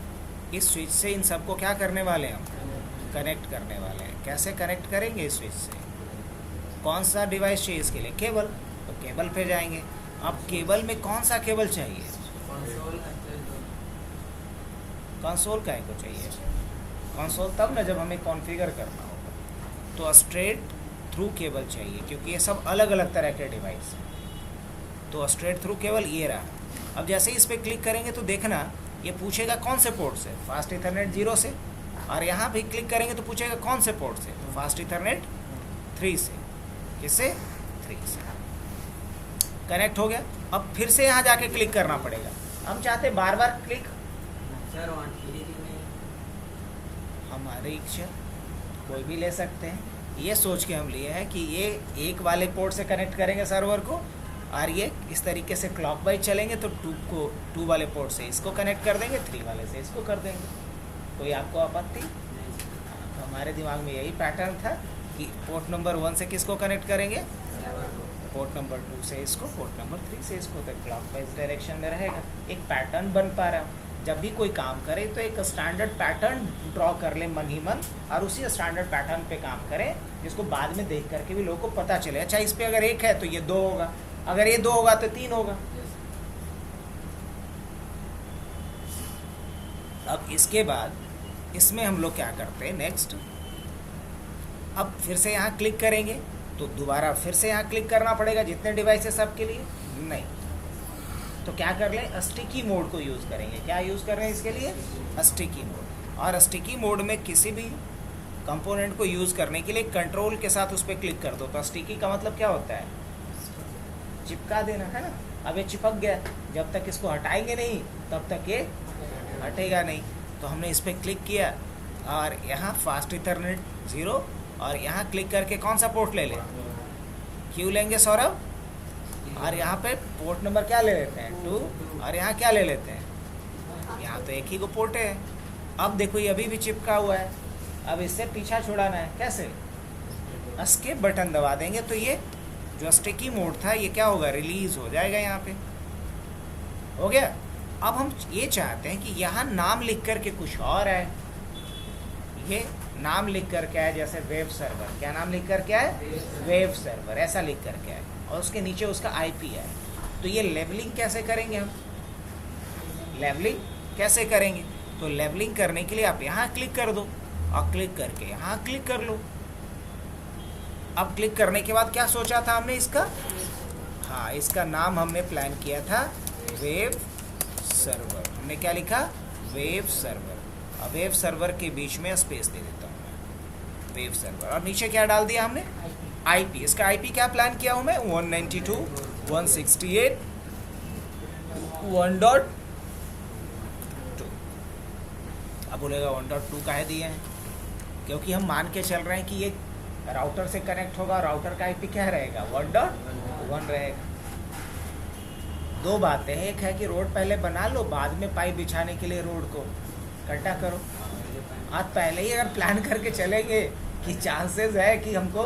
Speaker 1: इस स्विच से इन सबको क्या करने वाले हैं, हम कनेक्ट करने वाले हैं। कैसे कनेक्ट करेंगे इस स्विच से, कौन सा डिवाइस चाहिए इसके लिए, केबल, तो केबल पे जाएंगे। अब केबल में कौन सा केबल चाहिए, कंसोल का को चाहिए, कंसोल तब ना जब हमें कॉन्फ़िगर करना होगा। तो स्ट्रेट थ्रू केबल चाहिए, क्योंकि ये सब अलग अलग तरह के डिवाइस हैं। तो स्ट्रेट थ्रू केबल ये रहा। अब जैसे ही इस पर क्लिक करेंगे तो देखना ये पूछेगा कौन से पोर्ट से, फास्ट इथरनेट 0 से, और यहाँ भी क्लिक करेंगे तो पूछेगा कौन से पोर्ट से, तो फास्ट इथरनेट 3 से। किससे, 3 से कनेक्ट हो गया। अब फिर से यहाँ जाके क्लिक करना पड़ेगा। हम चाहते बार बार क्लिक, हमारी इच्छा, कोई भी ले सकते हैं। ये सोच के हम लिए हैं कि ये एक वाले पोर्ट से कनेक्ट करेंगे सर्वर को, और ये इस तरीके से क्लॉकवाइज चलेंगे तो 2 वाले पोर्ट से इसको कनेक्ट कर देंगे, 3 वाले से इसको कर देंगे। कोई आपको आपत्ति, तो हमारे दिमाग में यही पैटर्न था कि पोर्ट नंबर 1 से किसको कनेक्ट करेंगे, पोर्ट नंबर 2 से इसको, पोर्ट नंबर 3 से इसको, तो क्लॉकवाइज डायरेक्शन में रहेगा। एक पैटर्न बन पा रहा है। जब भी कोई काम करे तो एक स्टैंडर्ड पैटर्न ड्रॉ कर ले मन ही मन, और उसी स्टैंडर्ड पैटर्न पे काम करें, जिसको बाद में देख करके भी लोगों को पता चले, अच्छा इस पे अगर 1 है तो ये 2 होगा, अगर ये 2 होगा तो 3 होगा। अब इसके बाद इसमें हम लोग क्या करते हैं, नेक्स्ट, अब फिर से यहाँ क्लिक करेंगे तो दोबारा फिर से यहाँ क्लिक करना पड़ेगा जितने डिवाइस है सब के लिए, नहीं तो क्या कर लें, स्टिकी मोड को यूज़ करेंगे। क्या यूज़ कर रहे हैं इसके लिए, स्टिकी मोड। और स्टिकी मोड में किसी भी कंपोनेंट को यूज़ करने के लिए कंट्रोल के साथ उस पर क्लिक कर दो। तो स्टिकी का मतलब क्या होता है, चिपका देना, है ना। अब ये चिपक गया, जब तक इसको हटाएंगे नहीं तब तक ये हटेगा नहीं। तो हमने इस पर क्लिक किया और यहाँ फास्ट इथरनेट 0, और यहाँ क्लिक करके कौन सा पोर्ट ले लें, क्यों लेंगे सौरभ, और यहाँ पे पोर्ट नंबर क्या ले लेते हैं, 2, और यहाँ क्या ले लेते हैं, यहाँ तो एक ही को पोर्ट है। अब देखो ये अभी भी चिपका हुआ है, अब इससे पीछा छुड़ाना है, कैसे, एस्केप बटन दबा देंगे तो ये जो स्टिकी मोड था ये क्या होगा, रिलीज़ हो जाएगा। यहाँ पे हो गया। अब हम ये चाहते हैं कि यहाँ नाम लिख कर के कुछ और है, ये नाम लिख कर के है, जैसे वेब सर्वर, क्या नाम लिख कर के है, वेब सर्वर, ऐसा लिख कर के है, और उसके नीचे उसका IP है। तो ये लेबलिंग कैसे करेंगे हम, लेवलिंग कैसे करेंगे? तो लेवलिंग करने के लिए आप यहाँ क्लिक कर दो और क्लिक करके यहाँ क्लिक कर लो। अब क्लिक करने के बाद क्या सोचा था हमने इसका? हाँ, इसका नाम हमने प्लान किया था वेब सर्वर। हमने क्या लिखा? Web server. अब वेब सर्वर के बीच में स्पेस दे देता हूँ मैं, वेब सर्वर। और नीचे क्या डाल दिया हमने? आईपी। इसका आईपी क्या प्लान किया हूँ मैं? 192.168.1.2। अब बोलेगा 1.2 काहे दिए हैं? क्योंकि हम मान के चल रहे हैं कि ये राउटर से कनेक्ट होगा। राउटर का आईपी क्या रहेगा? 1.1 रहेगा। दो बातें हैं, एक है कि रोड पहले बना लो, बाद में पाइप बिछाने के लिए रोड को इकट्ठा करो। आप पहले ही अगर प्लान करके चलेंगे कि चांसेस है कि हमको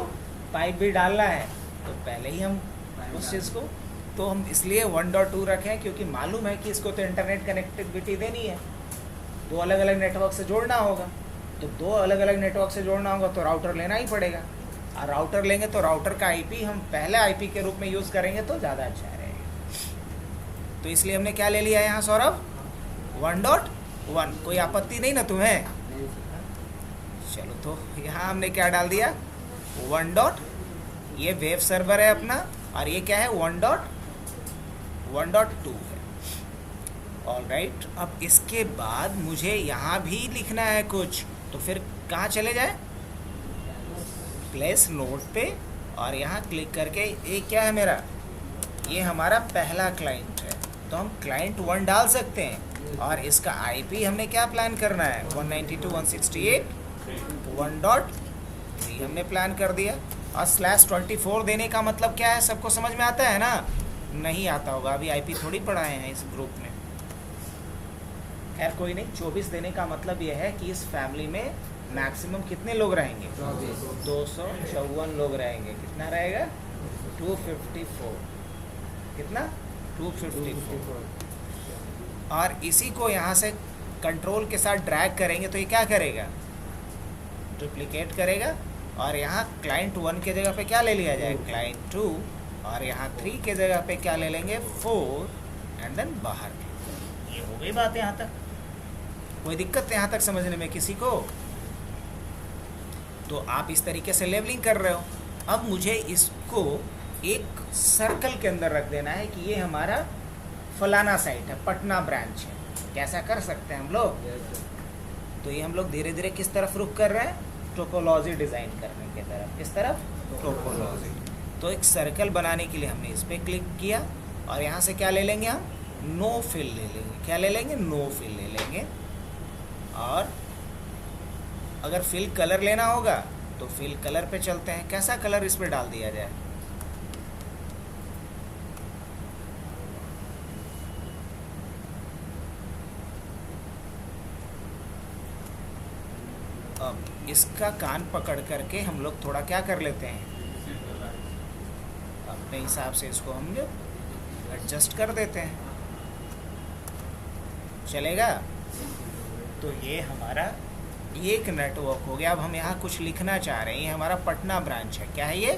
Speaker 1: पाइप भी डालना है, तो पहले ही हम उस चीज़ को, तो हम इसलिए 1.2 रखें क्योंकि मालूम है कि इसको तो इंटरनेट कनेक्टिविटी देनी है, दो अलग अलग नेटवर्क से जोड़ना होगा। तो दो अलग अलग नेटवर्क से जोड़ना होगा तो राउटर लेना ही पड़ेगा। और राउटर लेंगे तो राउटर का आईपी हम पहले आईपी के रूप में यूज़ करेंगे तो ज़्यादा अच्छा रहेगा। तो इसलिए हमने क्या ले लिया यहाँ सौरभ? 1.1। कोई आपत्ति नहीं ना तुम्हें? चलो, तो यहाँ हमने क्या डाल दिया? 1. ये वेब सर्वर है अपना, और ये क्या है? 1.1.2 है। ऑलराइट, अब इसके बाद मुझे यहाँ भी लिखना है कुछ, तो फिर कहाँ चले जाए? प्लेस नोट पे, और यहाँ क्लिक करके ये क्या है मेरा? ये हमारा पहला क्लाइंट है, तो हम क्लाइंट 1 डाल सकते हैं। और इसका आईपी हमने क्या प्लान करना है? 192.168.1.3 हमने प्लान कर दिया। और /24 देने का मतलब क्या है? सबको समझ में आता है ना? नहीं आता होगा, अभी आईपी थोड़ी पढ़ाए हैं इस ग्रुप में। खैर कोई नहीं, 24 देने का मतलब यह है कि इस फैमिली में मैक्सिमम कितने लोग रहेंगे? 254 लोग रहेंगे। कितना रहेगा? 254। कितना? 254। और इसी को यहाँ से कंट्रोल के साथ ड्रैग करेंगे तो ये क्या करेगा? डुप्लीकेट करेगा। और यहाँ क्लाइंट 1 के जगह पे क्या ले लिया जाए? क्लाइंट 2। और यहाँ 3 के जगह पे क्या ले लेंगे? 4। एंड देन बाहर। ये हो गई बात यहाँ तक। कोई दिक्कत यहाँ तक समझने में किसी को? तो आप इस तरीके से लेवलिंग कर रहे हो। अब मुझे इसको एक सर्कल के अंदर रख देना है कि ये हमारा फलाना साइट है, पटना ब्रांच है। कैसा कर सकते हैं हम लोग? तो ये हम लोग धीरे धीरे किस तरफ रुख कर रहे हैं? टोपोलॉजी डिज़ाइन करने की तरफ। किस तरफ? टोपोलॉजी। तो एक सर्कल बनाने के लिए हमने इस पर क्लिक किया, और यहाँ से क्या ले लेंगे हम? नो फिल ले लेंगे। क्या ले लेंगे? नो फिल ले लेंगे। और अगर फिल कलर लेना होगा तो फिल कलर पे चलते हैं। कैसा कलर इस पर डाल दिया जाए? अब इसका कान पकड़ करके हम लोग थोड़ा क्या कर लेते हैं, अपने हिसाब से इसको हम लोग एडजस्ट कर देते हैं। चलेगा? तो ये हमारा एक नेटवर्क हो गया। अब हम यहाँ कुछ लिखना चाह रहे हैं। ये हमारा पटना ब्रांच है। क्या है ये?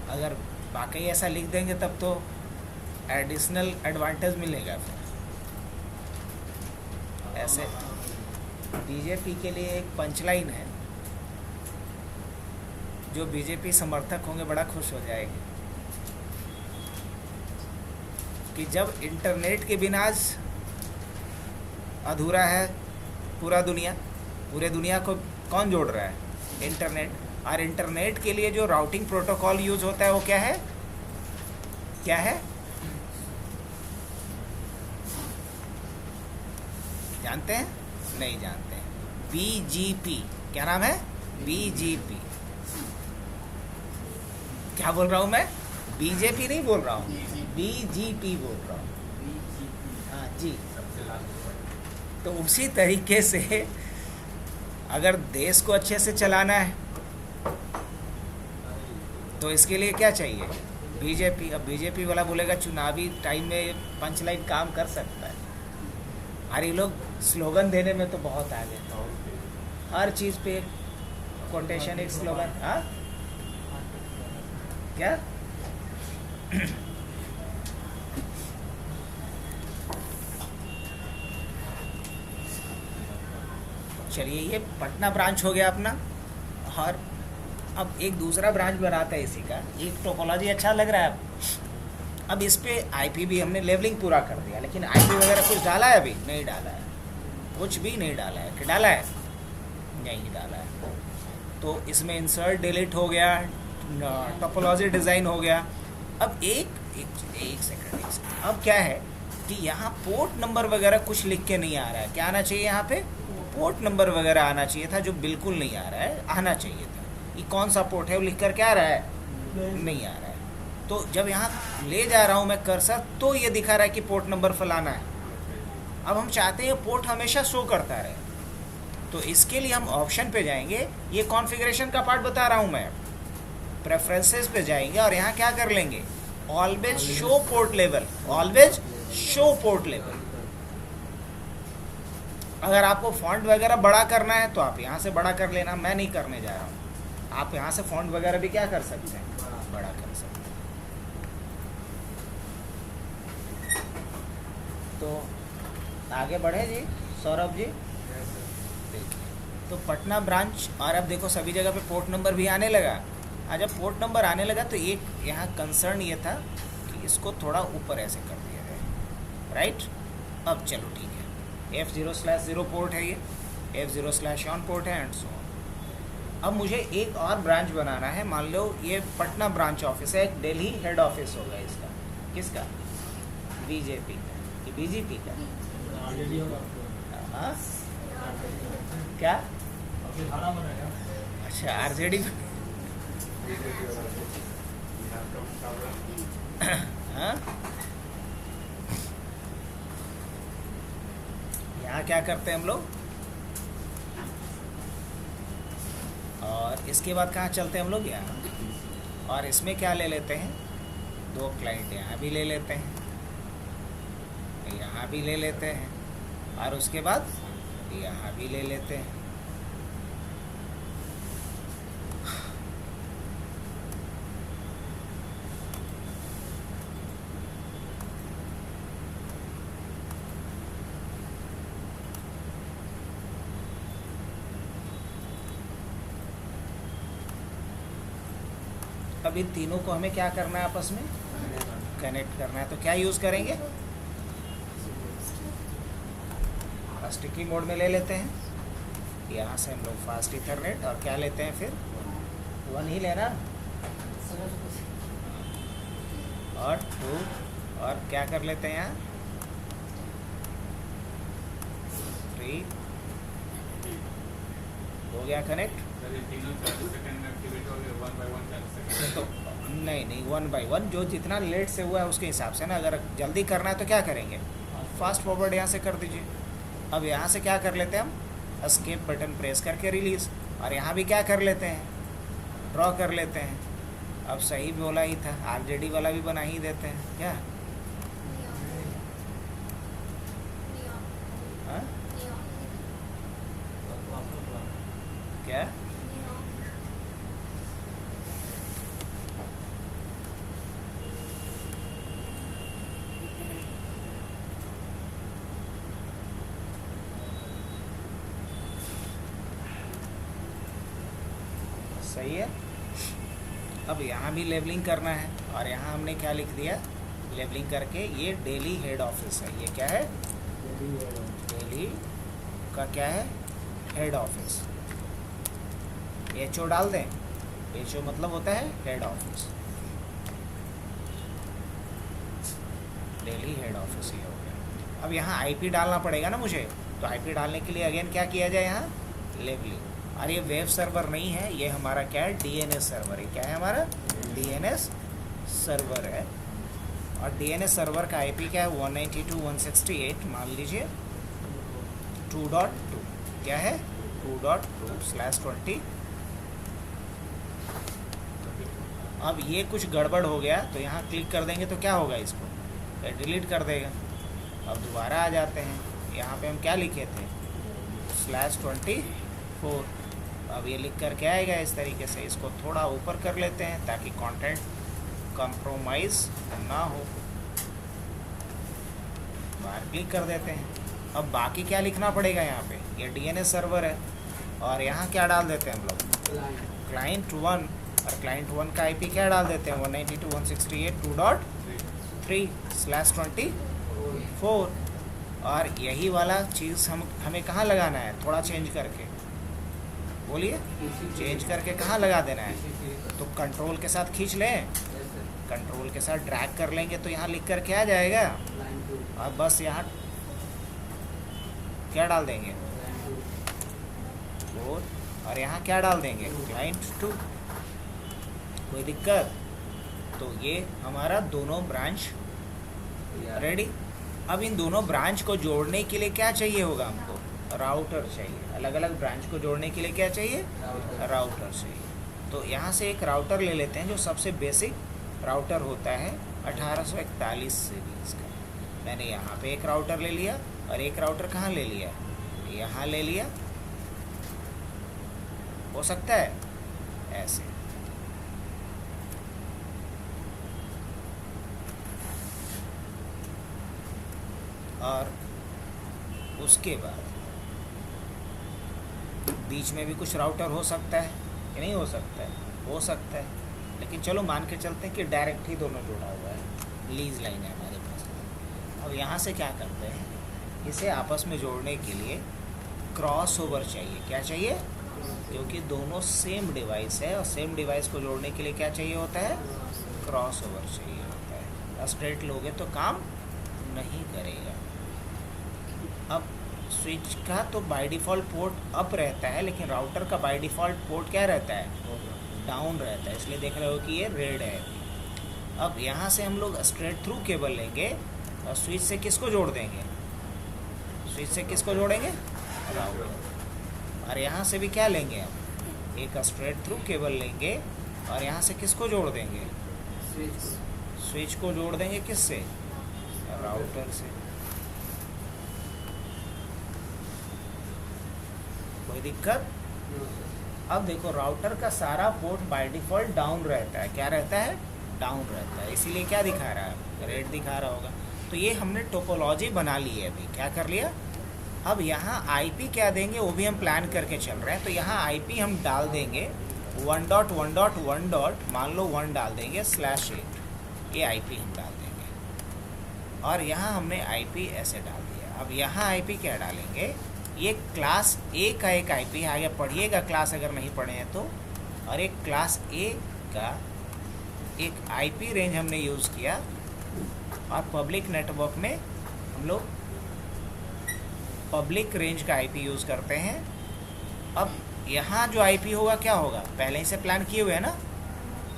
Speaker 1: अगर वाकई ऐसा लिख देंगे तब तो एडिशनल एडवांटेज मिलेगा। फिर ऐसे बीजेपी के लिए एक पंचलाइन है, जो बीजेपी समर्थक होंगे बड़ा खुश हो जाएंगे कि जब इंटरनेट के बिना आज अधूरा है पूरा दुनिया, पूरे दुनिया को कौन जोड़ रहा है? इंटरनेट। और इंटरनेट के लिए जो राउटिंग प्रोटोकॉल यूज़ होता है वो क्या है? क्या है? जानते हैं? नहीं जानते हैं। BGP। क्या नाम है? BGP। क्या बोल रहा हूँ मैं? बीजेपी नहीं बोल रहा हूँ, BGP बोल रहा हूँ। हाँ जी। तो उसी तरीके से अगर देश को अच्छे से चलाना है तो इसके लिए क्या चाहिए? बीजेपी। अब बीजेपी वाला बोलेगा चुनावी टाइम में पंचलाइन काम कर सकता है। और ये लोग स्लोगन देने में तो बहुत आगे, हर चीज़ पे कोटेशन, एक स्लोगन। हाँ, क्या चलिए, ये पटना ब्रांच हो गया अपना। और अब एक दूसरा ब्रांच बनाता है इसी का। एक टोपोलॉजी अच्छा लग रहा है। अब इस पे आईपी भी हमने लेवलिंग पूरा कर दिया, लेकिन आईपी वगैरह कुछ डाला है? अभी नहीं डाला है, कुछ भी नहीं डाला है। कि डाला है? नहीं डाला है। तो इसमें इंसर्ट डिलीट हो गया, टोपोलॉजी डिज़ाइन हो गया। अब एक सेकंड। अब क्या है कि यहाँ पोर्ट नंबर वगैरह कुछ लिख के नहीं आ रहा है। क्या आना चाहिए यहाँ पे? पोर्ट नंबर वगैरह आना चाहिए था, जो बिल्कुल नहीं आ रहा है। आना चाहिए था। ये कौन सा पोर्ट है वो लिख कर क्या आ रहा है? नहीं आ रहा है। तो जब यहाँ ले जा रहा हूँ मैं कर्सर, तो ये दिखा रहा है कि पोर्ट नंबर फलाना है। अब हम चाहते हैं पोर्ट हमेशा शो करता रहे, तो इसके लिए हम ऑप्शन पे जाएंगे। ये कॉन्फ़िगरेशन का पार्ट बता रहा हूँ मैं। प्रेफरेंसेस पे जाएंगे और यहाँ क्या कर लेंगे? Always show port level, always show port level. अगर आपको फॉन्ट वगैरह बड़ा करना है तो आप यहाँ से बड़ा कर लेना, मैं नहीं करने जा रहा हूँ। आप यहाँ से फॉन्ट वगैरह भी क्या कर सकते हैं? बड़ा कर सकते हैं। तो आगे बढ़े जी सौरभ जी। देखिए, तो पटना ब्रांच, और अब देखो सभी जगह पे पोर्ट नंबर भी आने लगा। जब पोर्ट नंबर आने लगा तो एक यहाँ कंसर्न ये था कि इसको थोड़ा ऊपर ऐसे कर दिया जाए, राइट। अब चलो ठीक है, F0/0 पोर्ट है, ये F0/ON पोर्ट है, एंड सो ऑन। अब मुझे एक और ब्रांच बनाना है। मान लो ये पटना ब्रांच ऑफिस है, एक दिल्ली हेड ऑफिस होगा इसका। किसका? बीजेपी का, कि बीजेपी का? हाँ क्या? अच्छा, आरजेडी। हाँ, यहाँ क्या करते हैं हम लोग? और इसके बाद कहाँ चलते हैं हम लोग? यहाँ। और इसमें क्या ले लेते हैं? 2 क्लाइंट यहाँ भी ले लेते हैं, यहाँ भी ले लेते हैं, और उसके बाद यहाँ भी ले लेते हैं। अब इन तीनों को हमें क्या करना है? आपस में कनेक्ट करना है। तो क्या यूज़ करेंगे? स्टिकी मोड में ले लेते हैं। यहाँ से हम लोग फास्ट इथरनेट, और क्या लेते हैं फिर? 1 ही लेना, और 2, और क्या कर लेते हैं यहाँ? 3 हो गया कनेक्ट। तो नहीं 1 by 1, जो जितना लेट से हुआ है उसके हिसाब से ना। अगर जल्दी करना है तो क्या करेंगे? फास्ट फॉरवर्ड यहाँ से कर दीजिए। अब यहाँ से क्या कर लेते हैं हम? एस्केप बटन प्रेस करके रिलीज़, और यहाँ भी क्या कर लेते हैं? ड्रॉ कर लेते हैं। अब सही बोला ही था, आरजेडी वाला भी बना ही देते हैं क्या? हाँ? क्या? सही है। अब यहाँ भी लेबलिंग करना है, और यहाँ हमने क्या लिख दिया? लेबलिंग करके ये दिल्ली हेड ऑफिस है। ये क्या है? दिल्ली का क्या है? Head office. HO डाल दें। HO मतलब होता है head office, Delhi head office. ये हो गया। अब यहाँ IP डालना पड़ेगा ना मुझे। तो IP डालने के लिए अगेन क्या किया जाए? यहाँ लेबलिंग। और ये वेब सर्वर नहीं है, ये हमारा क्या है? DNS सर्वर है। क्या है हमारा? DNS सर्वर है। और DNS सर्वर का IP क्या है? 192.168 मान लीजिए 2.2। क्या है? 2.2/20। अब ये कुछ गड़बड़ हो गया, तो यहाँ क्लिक कर देंगे तो क्या होगा? इसको डिलीट कर देगा। अब दोबारा आ जाते हैं, यहाँ पे हम क्या लिखे थे? /24। अब ये लिख कर क्या आएगा? इस तरीके से इसको थोड़ा ऊपर कर लेते हैं ताकि कंटेंट कंप्रोमाइज ना हो। बाहर क्लिक कर देते हैं। अब बाकी क्या लिखना पड़ेगा यहाँ पे, ये डीएनएस सर्वर है और यहाँ क्या डाल देते हैं हम लोग, क्लाइंट 1, और क्लाइंट 1 का आईपी क्या डाल देते हैं 192.168.2.3/24। और यही वाला चीज़ हमें कहाँ लगाना है, थोड़ा चेंज करके बोलिए, चेंज करके कहाँ लगा देना है, तो कंट्रोल के साथ खींच लें, कंट्रोल के साथ ड्रैग कर लेंगे तो यहाँ लिख कर के आ जाएगा। और बस यहाँ क्या डाल देंगे 4, और यहाँ क्या डाल देंगे क्लाइंट 2। कोई दिक्कत? तो ये हमारा दोनों ब्रांच रेडी। अब इन दोनों ब्रांच को जोड़ने के लिए क्या चाहिए होगा हमको, राउटर चाहिए। अलग अलग ब्रांच को जोड़ने के लिए क्या चाहिए, राउटर चाहिए। तो यहाँ से एक राउटर ले लेते हैं जो सबसे बेसिक राउटर होता है 1841 सीरीज का। मैंने यहाँ पे एक राउटर ले लिया और एक राउटर कहाँ ले लिया, यहाँ ले लिया। हो सकता है ऐसे। और उसके बाद बीच में भी कुछ राउटर हो सकता है कि नहीं हो सकता है, हो सकता है, लेकिन चलो मान के चलते हैं कि डायरेक्ट ही दोनों जुड़ा हुआ है, लीज लाइन है हमारे पास। अब यहाँ से क्या करते हैं, इसे आपस में जोड़ने के लिए क्रॉस ओवर चाहिए। क्या चाहिए, क्योंकि दोनों सेम डिवाइस है और सेम डिवाइस को जोड़ने के लिए क्या चाहिए होता है, क्रॉस ओवर चाहिए होता है। स्ट्रेट लोगे तो काम नहीं करेगा। अब स्विच का तो बाय डिफ़ॉल्ट पोर्ट अप रहता है, लेकिन राउटर का बाय डिफ़ॉल्ट पोर्ट क्या रहता है, डाउन रहता है। इसलिए देख रहे हो कि ये रेड है। अब यहाँ से हम लोग स्ट्रेट थ्रू केबल लेंगे और स्विच से किसको जोड़ देंगे, स्विच से किसको जोड़ेंगे, राउटर। और यहाँ से भी क्या लेंगे हम, एक स्ट्रेट थ्रू केबल लेंगे और यहाँ से किसको जोड़ देंगे, स्विच को जोड़ देंगे किससे, राउटर से। कोई दिक्कत? अब देखो राउटर का सारा पोर्ट बाय डिफ़ॉल्ट डाउन रहता है। क्या रहता है, डाउन रहता है। इसीलिए क्या दिखा रहा है, रेड दिखा रहा होगा। तो ये हमने टोपोलॉजी बना ली है अभी। क्या कर लिया, अब यहाँ आईपी क्या देंगे वो भी हम प्लान करके चल रहे हैं। तो यहाँ आईपी हम डाल देंगे 1.1.1. मान लो 1 डाल देंगे /8, ये आईपी हम डाल देंगे। और यहाँ हमने आईपी ऐसे डाल दिया। अब यहाँ आईपी क्या डालेंगे, ये क्लास ए का एक आईपी, आगे पढ़िएगा क्लास अगर नहीं पढ़े हैं तो। और एक क्लास ए का एक आईपी रेंज हमने यूज़ किया। और पब्लिक नेटवर्क में हम लोग पब्लिक रेंज का आईपी यूज़ करते हैं। अब यहाँ जो आईपी होगा क्या होगा, पहले ही से प्लान किए हुए है ना,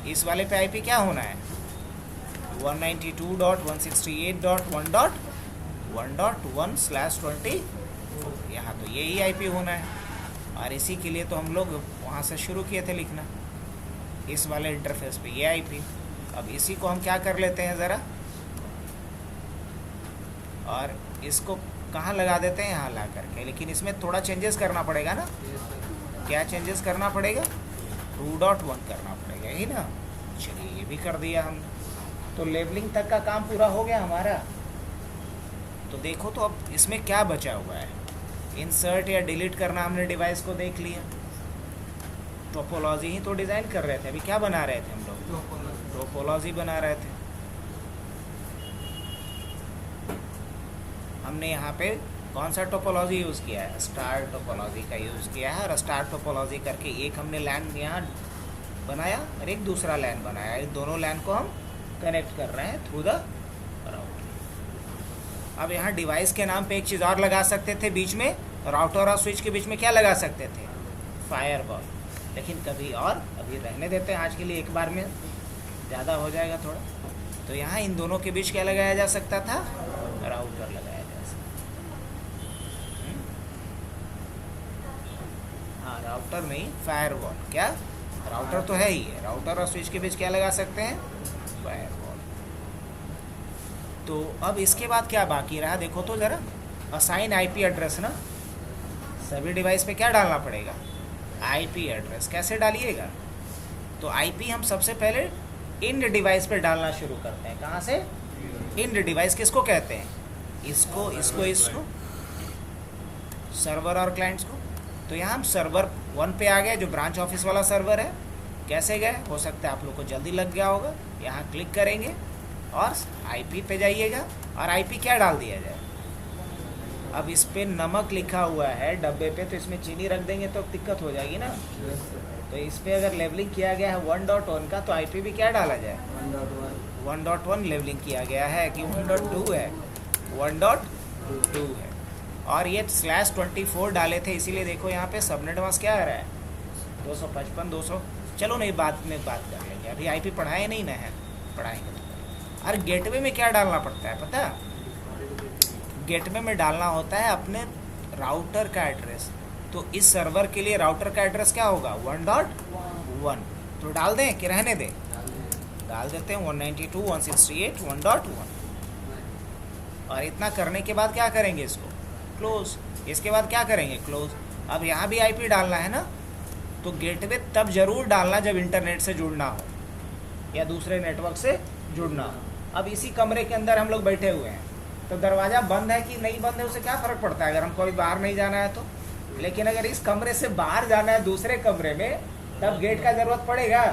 Speaker 1: इस वाले पे आईपी क्या होना है 192.168.1.1/20। यहाँ तो यही आईपी होना है। और इसी के लिए तो हम लोग वहाँ से शुरू किए थे लिखना, इस वाले इंटरफेस पे ये आईपी। अब इसी को हम क्या कर लेते हैं ज़रा, और इसको कहाँ लगा देते हैं, यहाँ ला करके। लेकिन इसमें थोड़ा चेंजेस करना पड़ेगा ना। क्या चेंजेस करना पड़ेगा, 2.1 करना पड़ेगा, यही ना। चलिए ये भी कर दिया हम। तो लेबलिंग तक का काम पूरा हो गया हमारा। तो देखो तो अब इसमें क्या बचा हुआ है, इंसर्ट या डिलीट करना हमने डिवाइस को देख लिया। टोपोलॉजी ही तो डिज़ाइन कर रहे थे। अभी क्या बना रहे थे हम लोग, टोपोलॉजी बना रहे थे। हमने यहाँ पे कौन सा टोपोलॉजी यूज़ किया है, स्टार टोपोलॉजी का यूज़ किया है। और स्टार टोपोलॉजी करके एक हमने लैन यहाँ बनाया और एक दूसरा लैन बनाया। इन दोनों लैन को हम कनेक्ट कर रहे हैं थ्रू द राउटर। अब यहाँ डिवाइस के नाम पे एक चीज़ और लगा सकते थे बीच में, राउटर और स्विच के बीच में क्या लगा सकते थे, फायरवॉल। लेकिन कभी और, अभी रहने देते हैं आज के लिए, एक बार में ज़्यादा हो जाएगा थोड़ा। तो यहाँ इन दोनों के बीच क्या लगाया जा सकता था, राउटर लगाया जा सकता। हाँ राउटर नहीं, फायरवॉल। क्या, राउटर तो है ही है, राउटर और स्विच के बीच क्या लगा सकते हैं, फायरवॉल। तो अब इसके बाद क्या बाकी रहा, देखो तो ज़रा, असाइन आईपी एड्रेस ना। सभी डिवाइस पे क्या डालना पड़ेगा, आईपी एड्रेस। कैसे डालिएगा, तो आईपी हम सबसे पहले इन डिवाइस पे डालना शुरू करते हैं। कहाँ से? इन डिवाइस किसको कहते हैं? इसको, इसको, इसको, सर्वर और क्लाइंट्स को। तो यहाँ हम सर्वर 1 पे आ गए, जो ब्रांच ऑफिस वाला सर्वर है। कैसे गए? हो सकता है आप लोग को जल्दी लग गया होगा। यहाँ क्लिक करेंगे और आईपी पे जाइएगा और आईपी क्या डाल दिया जाए। अब इस पे नमक लिखा हुआ है डब्बे पे, तो इसमें चीनी रख देंगे तो दिक्कत हो जाएगी ना। तो इस पे अगर लेवलिंग किया गया है 1.1 का, तो आईपी भी क्या डाला जाए? 1.1 लेवलिंग किया गया है कि 1.2 है? 1.2 है। और ये /24 डाले थे, इसीलिए देखो यहाँ पे सबनेट मास्क क्या आ रहा है? 255, 200। चलो नहीं, बाद में बात कर लेंगे, अभी आईपी पढ़ाए नहीं ना है, पढ़ाएंगे। और गेटवे में क्या डालना पड़ता है पता? गेटवे में डालना होता है अपने राउटर का एड्रेस। तो इस सर्वर के लिए राउटर का एड्रेस क्या होगा? 1.1। तो डाल दें कि रहने दें? डाल देते हैं 192.168.1.1। और इतना करने के बाद क्या करेंगे? इसको क्लोज। इसके बाद क्या करेंगे? क्लोज। अब यहाँ भी आईपी डालना है ना, तो गेटवे तब जरूर डालना जब इंटरनेट से जुड़ना हो या दूसरे नेटवर्क से जुड़ना हो। अब इसी कमरे के अंदर हम लोग बैठे हुए हैं, तो दरवाज़ा बंद है कि नहीं बंद है उससे क्या फ़र्क पड़ता है अगर हमको अभी बाहर नहीं जाना है तो। लेकिन अगर इस कमरे से बाहर जाना है दूसरे कमरे में, तब गेट का ज़रूरत पड़ेगा।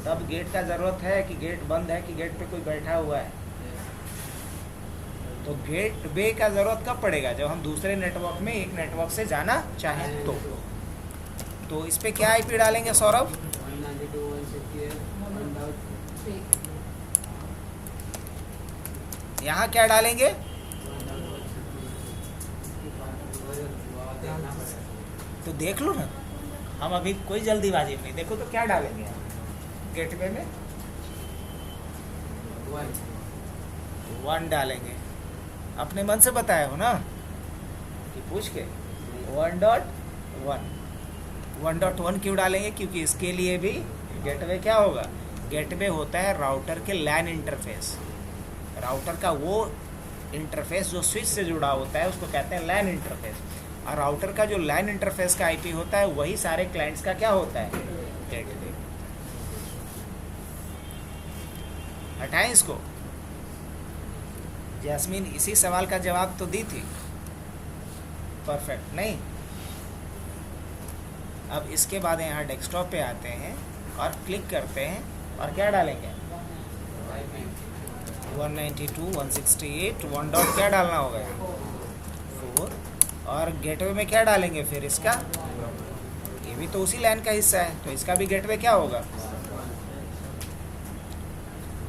Speaker 1: तब गेट का ज़रूरत है कि गेट बंद है कि गेट पे कोई बैठा हुआ है। तो गेट वे का ज़रूरत कब पड़ेगा? जब हम दूसरे नेटवर्क में एक नेटवर्क से जाना चाहें तो इस पे क्या आईपी डालेंगे सौरभ?
Speaker 2: 192.168.1.2।
Speaker 1: यहाँ क्या डालेंगे? तो देख लो ना, हम अभी कोई जल्दीबाजी नहीं। देखो तो क्या डालेंगे गेटवे में? 1 डालेंगे। अपने मन से बताया हो ना कि पूछ के? 1.1। 1.1 क्यों डालेंगे? क्योंकि इसके लिए भी गेटवे क्या होगा? गेटवे होता है राउटर के लैन इंटरफेस। राउटर का वो इंटरफेस जो स्विच से जुड़ा होता है उसको कहते हैं लैन इंटरफेस। और राउटर का जो लैन इंटरफेस का आईपी होता है वही सारे क्लाइंट्स का क्या होता है? गेटवे। हटाएं इसको। जैस्मीन इसी सवाल का जवाब तो दी थी। परफेक्ट। नहीं, अब इसके बाद यहाँ डेस्कटॉप पे आते हैं और क्लिक करते हैं और क्या डालेंगे? 192.168.1. क्या डालना होगा? 4। और गेटवे में क्या डालेंगे फिर इसका? ये भी तो उसी लाइन का हिस्सा है, तो इसका भी गेटवे क्या होगा?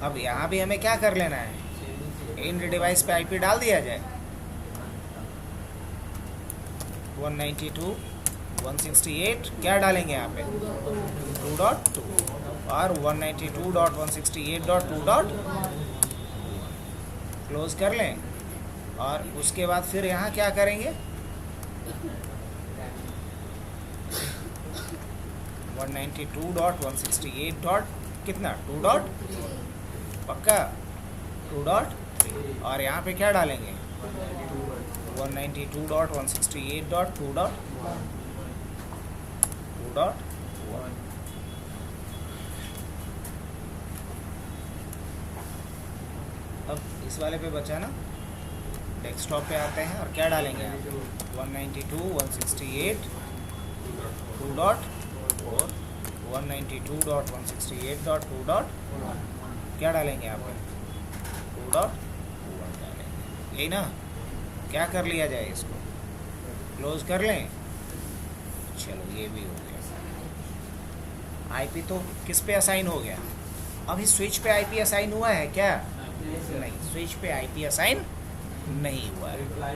Speaker 1: अब यहाँ भी हमें क्या कर लेना है? इन डिवाइस पे आईपी डाल दिया जाए 192.168. क्या डालेंगे यहाँ पे? 2.2 और 192.168.2. क्लोज कर लें। और उसके बाद फिर यहाँ क्या करेंगे? 192.168. कितना? 2. पक्का 2. और यहाँ पे क्या डालेंगे? 192.168.2. अब इस वाले पे बचा ना, डेस्कटॉप पे आते हैं और क्या डालेंगे? 192.168.2. 192.168.2. क्या डालेंगे यहाँ पे? 2.1 डालेंगे। यही ना? क्या कर लिया जाए? इसको क्लोज कर लें। चलो ये भी हो गया। आईपी तो किस पे असाइन हो गया? अभी स्विच पे आईपी असाइन हुआ है क्या? नहीं, स्विच पे आईपी असाइन नहीं हुआ है।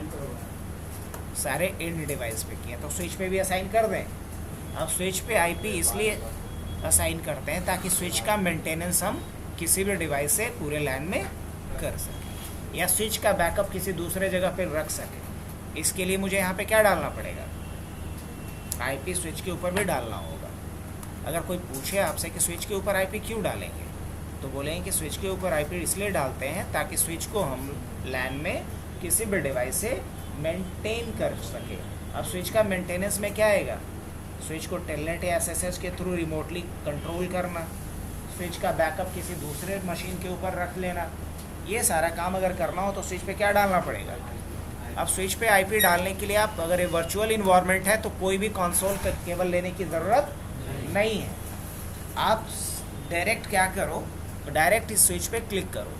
Speaker 1: सारे एंड डिवाइस पे किया, तो स्विच पे भी असाइन कर दें। अब स्विच पे आईपी इसलिए असाइन करते हैं ताकि स्विच का मेंटेनेंस हम किसी भी डिवाइस से पूरे लैन में कर सकें, या स्विच का बैकअप किसी दूसरे जगह पर रख सकें। इसके लिए मुझे यहाँ पे क्या डालना पड़ेगा? आईपी स्विच के ऊपर भी डालना होगा। अगर कोई पूछे आपसे कि स्विच के ऊपर आईपी क्यों डालेंगे, तो बोलेंगे कि स्विच के ऊपर आईपी इसलिए डालते हैं ताकि स्विच को हम लैन में किसी भी डिवाइस से मेंटेन कर सके। अब स्विच का मेंटेनेंस में क्या आएगा? स्विच को टेलनेट या एसएसएच के थ्रू रिमोटली कंट्रोल करना, स्विच का बैकअप किसी दूसरे मशीन के ऊपर रख लेना, ये सारा काम अगर करना हो तो स्विच पे क्या डालना पड़ेगा। अब स्विच पे आईपी डालने के लिए आप अगर ये वर्चुअल इन्वायरमेंट है तो कोई भी कंसोल का केबल लेने की ज़रूरत नहीं है। आप डायरेक्ट क्या करो, डायरेक्ट इस स्विच पे क्लिक करो।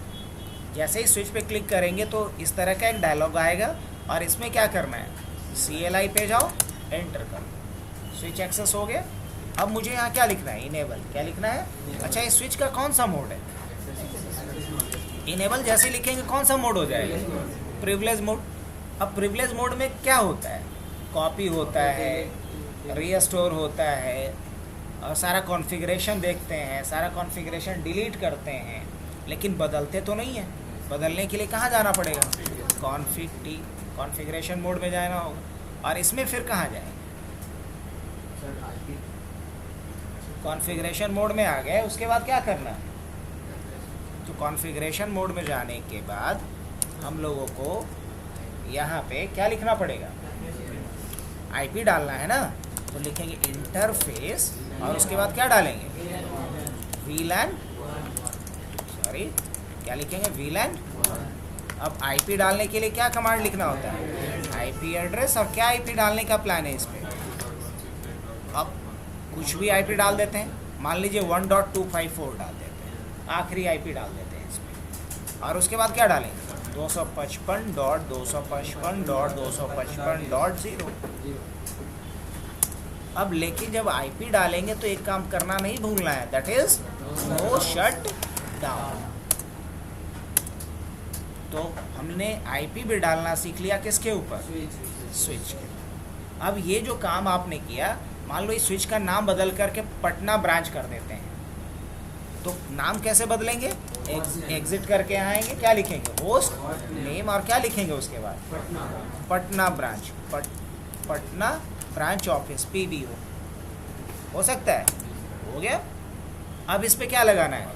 Speaker 1: जैसे ही स्विच पे क्लिक करेंगे तो इस तरह का एक डायलॉग आएगा और इसमें क्या करना है, CLI पे जाओ, एंटर करो, स्विच एक्सेस हो गया। अब मुझे यहाँ क्या लिखना है, इनेबल। क्या लिखना है, अच्छा इस स्विच का कौन सा मोड है, इनेबल। जैसे लिखेंगे कौन सा मोड हो जाएगा, प्रिविलेज मोड। अब प्रिविलेज मोड में क्या होता है, कॉपी होता है, रीस्टोर होता है और सारा कॉन्फ़िगरेशन देखते हैं, सारा कॉन्फ़िगरेशन डिलीट करते हैं, लेकिन बदलते तो नहीं है। बदलने के लिए कहाँ जाना पड़ेगा, कॉन्फ़िगरेशन मोड में जाना होगा। और इसमें फिर कहाँ जाएंगे, कॉन्फ़िगरेशन मोड में आ गए, उसके बाद क्या करना है, तो कॉन्फ़िगरेशन मोड में जाने के बाद हम लोगों को यहाँ पे क्या लिखना पड़ेगा, आईपी डालना है ना, तो लिखेंगे इंटरफेस और उसके बाद क्या डालेंगे, VLAN, सॉरी क्या लिखेंगे, VLAN। अब आईपी डालने के लिए क्या कमांड लिखना होता है, आईपी एड्रेस। और क्या आईपी डालने का प्लान है इस पे, अब कुछ भी आईपी डाल देते हैं, मान लीजिए 1.254 डाल देते हैं, आखिरी आईपी डाल देते हैं इस पे। और उसके बाद क्या डालेंगे, 255.255.255.0। अब लेकिन जब आईपी डालेंगे तो एक काम करना नहीं भूलना है, that is no shut down. तो हमने आईपी भी डालना सीख लिया किसके ऊपर, स्विच के। अब ये जो काम आपने किया, मान लो इस स्विच का नाम बदल करके पटना ब्रांच कर देते हैं, तो नाम कैसे बदलेंगे, एग्जिट करके आएंगे, क्या लिखेंगे, होस्ट नेम और क्या लिखेंगे उसके बाद, Patna branch, Patna branch office, PBO हो सकता है, हो गया। अब इस पे क्या लगाना है,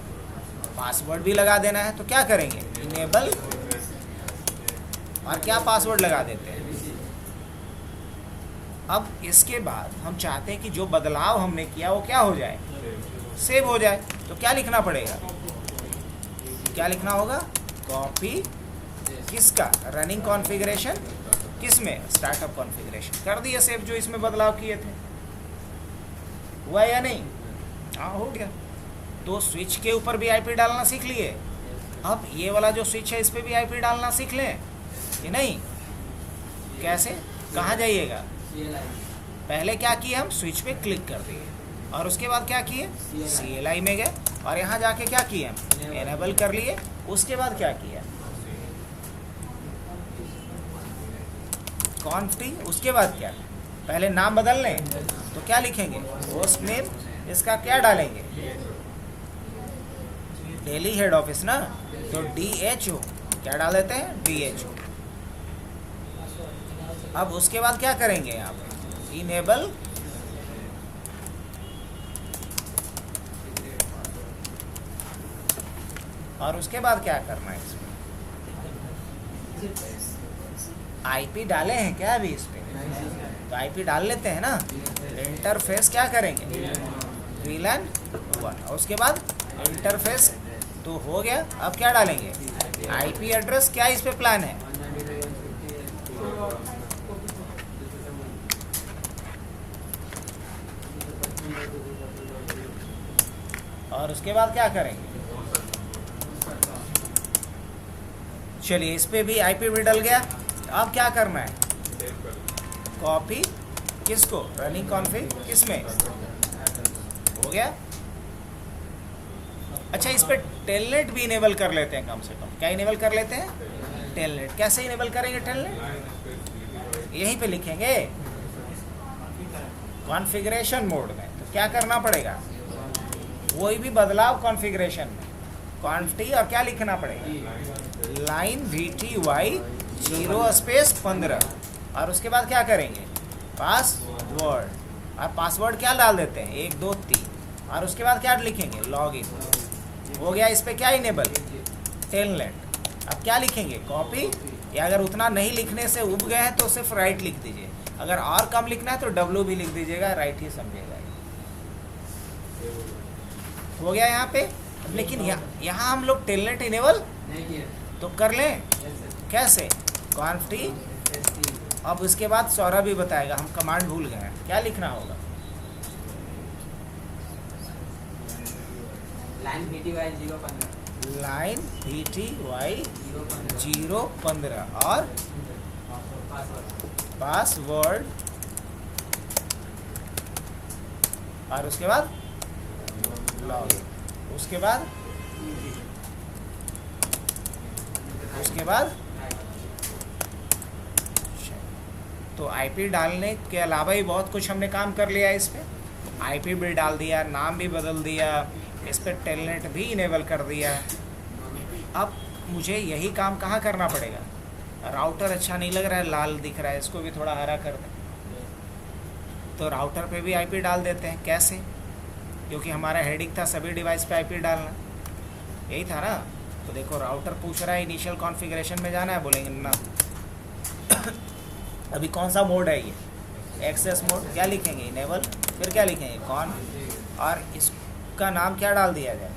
Speaker 1: पासवर्ड भी लगा देना है। तो क्या करेंगे, इनेबल और क्या पासवर्ड लगा देते हैं। अब इसके बाद हम चाहते हैं कि जो बदलाव हमने किया वो क्या हो जाए, सेव हो जाए। तो क्या लिखना पड़ेगा, क्या लिखना होगा, कॉपी किसका, रनिंग कॉन्फ़िगरेशन, किस में, स्टार्टअप कॉन्फ़िगरेशन, कर दिया सेव, जो इसमें बदलाव किए थे। हुआ या नहीं, हाँ हो गया। तो स्विच के ऊपर भी आईपी डालना सीख लिए। अब ये वाला जो स्विच है इस पे भी आईपी डालना सीख लें कि नहीं, कैसे, कहाँ जाइएगा, पहले क्या किए, हम स्विच पे क्लिक कर दिए और उसके बाद क्या किए, CLI में गए और यहाँ जाके क्या किए, हम एनेबल कर लिए। उसके बाद क्या किया, कॉन्फ्टी। उसके बाद क्या, पहले नाम बदल लें, तो क्या लिखेंगे, होस्ट नेम, इसका क्या डालेंगे, दिल्ली हेड ऑफिस ना, तो DHO, क्या डाल देते हैं, DHO। अब उसके बाद क्या करेंगे, यहाँ पे इनेबल और उसके बाद क्या करना है, इसमें आईपी डाले हैं क्या अभी इस पे, तो आईपी डाल लेते हैं ना। इंटरफेस क्या करेंगे, VLAN 1 और उसके बाद इंटरफेस तो हो गया। अब क्या डालेंगे, आईपी एड्रेस, क्या इस पे प्लान है, और उसके बाद क्या करेंगे, चलिए इस पे भी आईपी भी डल गया। अब क्या करना है, कॉपी किसको, रनिंग कॉन्फ़िग किस में, हो गया। अच्छा इस पे टेलनेट भी इनेबल कर लेते हैं, कम से कम क्या इनेबल कर लेते हैं, टेलनेट। कैसे इनेबल करेंगे टेलनेट, यहीं पे लिखेंगे कॉन्फ़िगरेशन मोड में। तो क्या करना पड़ेगा, कोई भी बदलाव कॉन्फ़िगरेशन में, क्वांटिटी और क्या लिखना पड़ेगा, लाइन VTY 0:15 और उसके बाद क्या करेंगे, पासवर्ड, और पासवर्ड क्या डाल देते हैं 1 2 3 और उसके बाद क्या लिखेंगे, लॉगिन। हो गया। इस पे क्या इनेबल, टेलनेट। अब क्या लिखेंगे, कॉपी, या अगर उतना नहीं लिखने से उब गए हैं तो सिर्फ राइट लिख दीजिए, अगर और कम लिखना है तो W भी लिख दीजिएगा, राइट ही समझेगा। हो गया यहाँ पे। लेकिन यहाँ हम लोग टेलनेट इनेबल
Speaker 2: नहीं किया।
Speaker 1: तो कर लें,
Speaker 2: यस सर।
Speaker 1: कैसे, कॉन्फ्टी।
Speaker 2: टेस्टी।
Speaker 1: अब उसके बाद सौरभ भी बताएगा, हम कमांड भूल गए हैं, क्या लिखना होगा।
Speaker 2: लाइन BTY 015
Speaker 1: लाइन BTY 015 और पासवर्ड, और उसके बाद लॉगिन, उसके बाद तो आईपी डालने के अलावा ही बहुत कुछ हमने काम कर लिया इस पे। आईपी भी डाल दिया, नाम भी बदल दिया, इस पे टेलनेट भी इनेबल कर दिया। अब मुझे यही काम कहाँ करना पड़ेगा। राउटर अच्छा नहीं लग रहा है, लाल दिख रहा है, इसको भी थोड़ा हरा कर दें। तो राउटर पे भी आईपी डाल देते हैं। कैसे, क्योंकि हमारा हेडिंग था सभी डिवाइस पे आईपी डालना, यही था ना। तो देखो राउटर पूछ रहा है इनिशियल कॉन्फ़िगरेशन में जाना है, बोलेंगे ना। अभी कौन सा मोड है ये, एक्सेस मोड, क्या लिखेंगे इनेबल, फिर क्या लिखेंगे कॉन, और इसका नाम क्या डाल दिया जाए,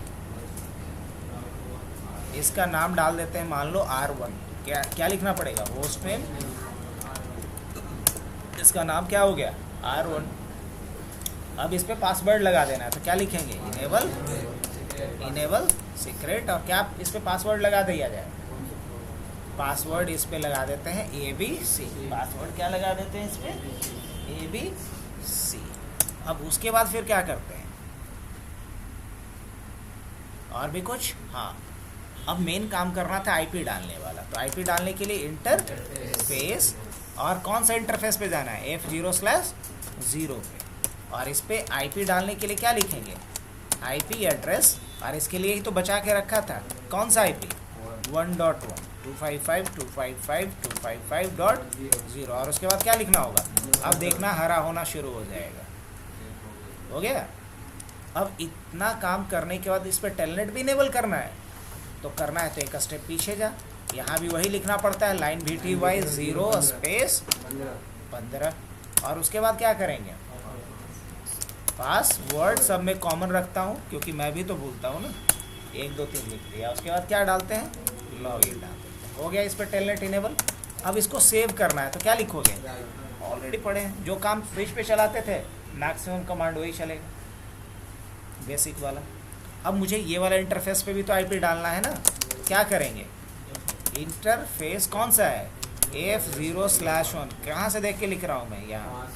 Speaker 1: इसका नाम डाल देते हैं मान लो R1। क्या लिखना पड़ेगा, होस्ट नेम, इसका नाम क्या हो गया R1। अब इस पे पासवर्ड लगा देना है, तो क्या लिखेंगे इनेबल सीक्रेट, और क्या इस पे पासवर्ड लगा दिया जाए, पासवर्ड इस पे लगा देते हैं ABC। पासवर्ड क्या लगा देते हैं इस पे ABC। अब उसके बाद फिर क्या करते हैं, और भी कुछ, हाँ। अब मेन काम करना था आईपी डालने वाला। तो आईपी डालने के लिए इंटरफेस, और कौन सा इंटरफेस पे जाना है, F0/0 पे। और इस पे आईपी डालने के लिए क्या लिखेंगे, आईपी एड्रेस, और इसके लिए ही तो बचा के रखा था, कौन सा आईपी 1.1.255.255.255.0। और उसके बाद क्या लिखना होगा, अब देखना हरा होना शुरू हो जाएगा। हो गया। अब इतना काम करने के बाद इस पर टेलनेट भी इनेबल करना है, तो करना है तो एक स्टेप पीछे जा, यहाँ भी वही लिखना पड़ता है, लाइन BTY 0/15। और उसके बाद क्या करेंगे, पासवर्ड सब में कॉमन रखता हूँ क्योंकि मैं भी तो भूलता हूँ ना, 1 2 3 लिख दिया। उसके बाद क्या डालते हैं, लॉगिन डाल देते हैं। हो गया इस पर टेलनेट इनेबल। अब इसको सेव करना है तो क्या लिखोगे, ऑलरेडी पढ़े हैं, जो काम स्विच पे चलाते थे मैक्सिमम कमांड वही चलेगा, बेसिक वाला। अब मुझे ये वाला इंटरफेस पे भी तो आईपी डालना है ना, क्या करेंगे, इंटरफेस कौन सा है, F0/1। कहाँ से देख के लिख रहा हूँ मैं यहाँ,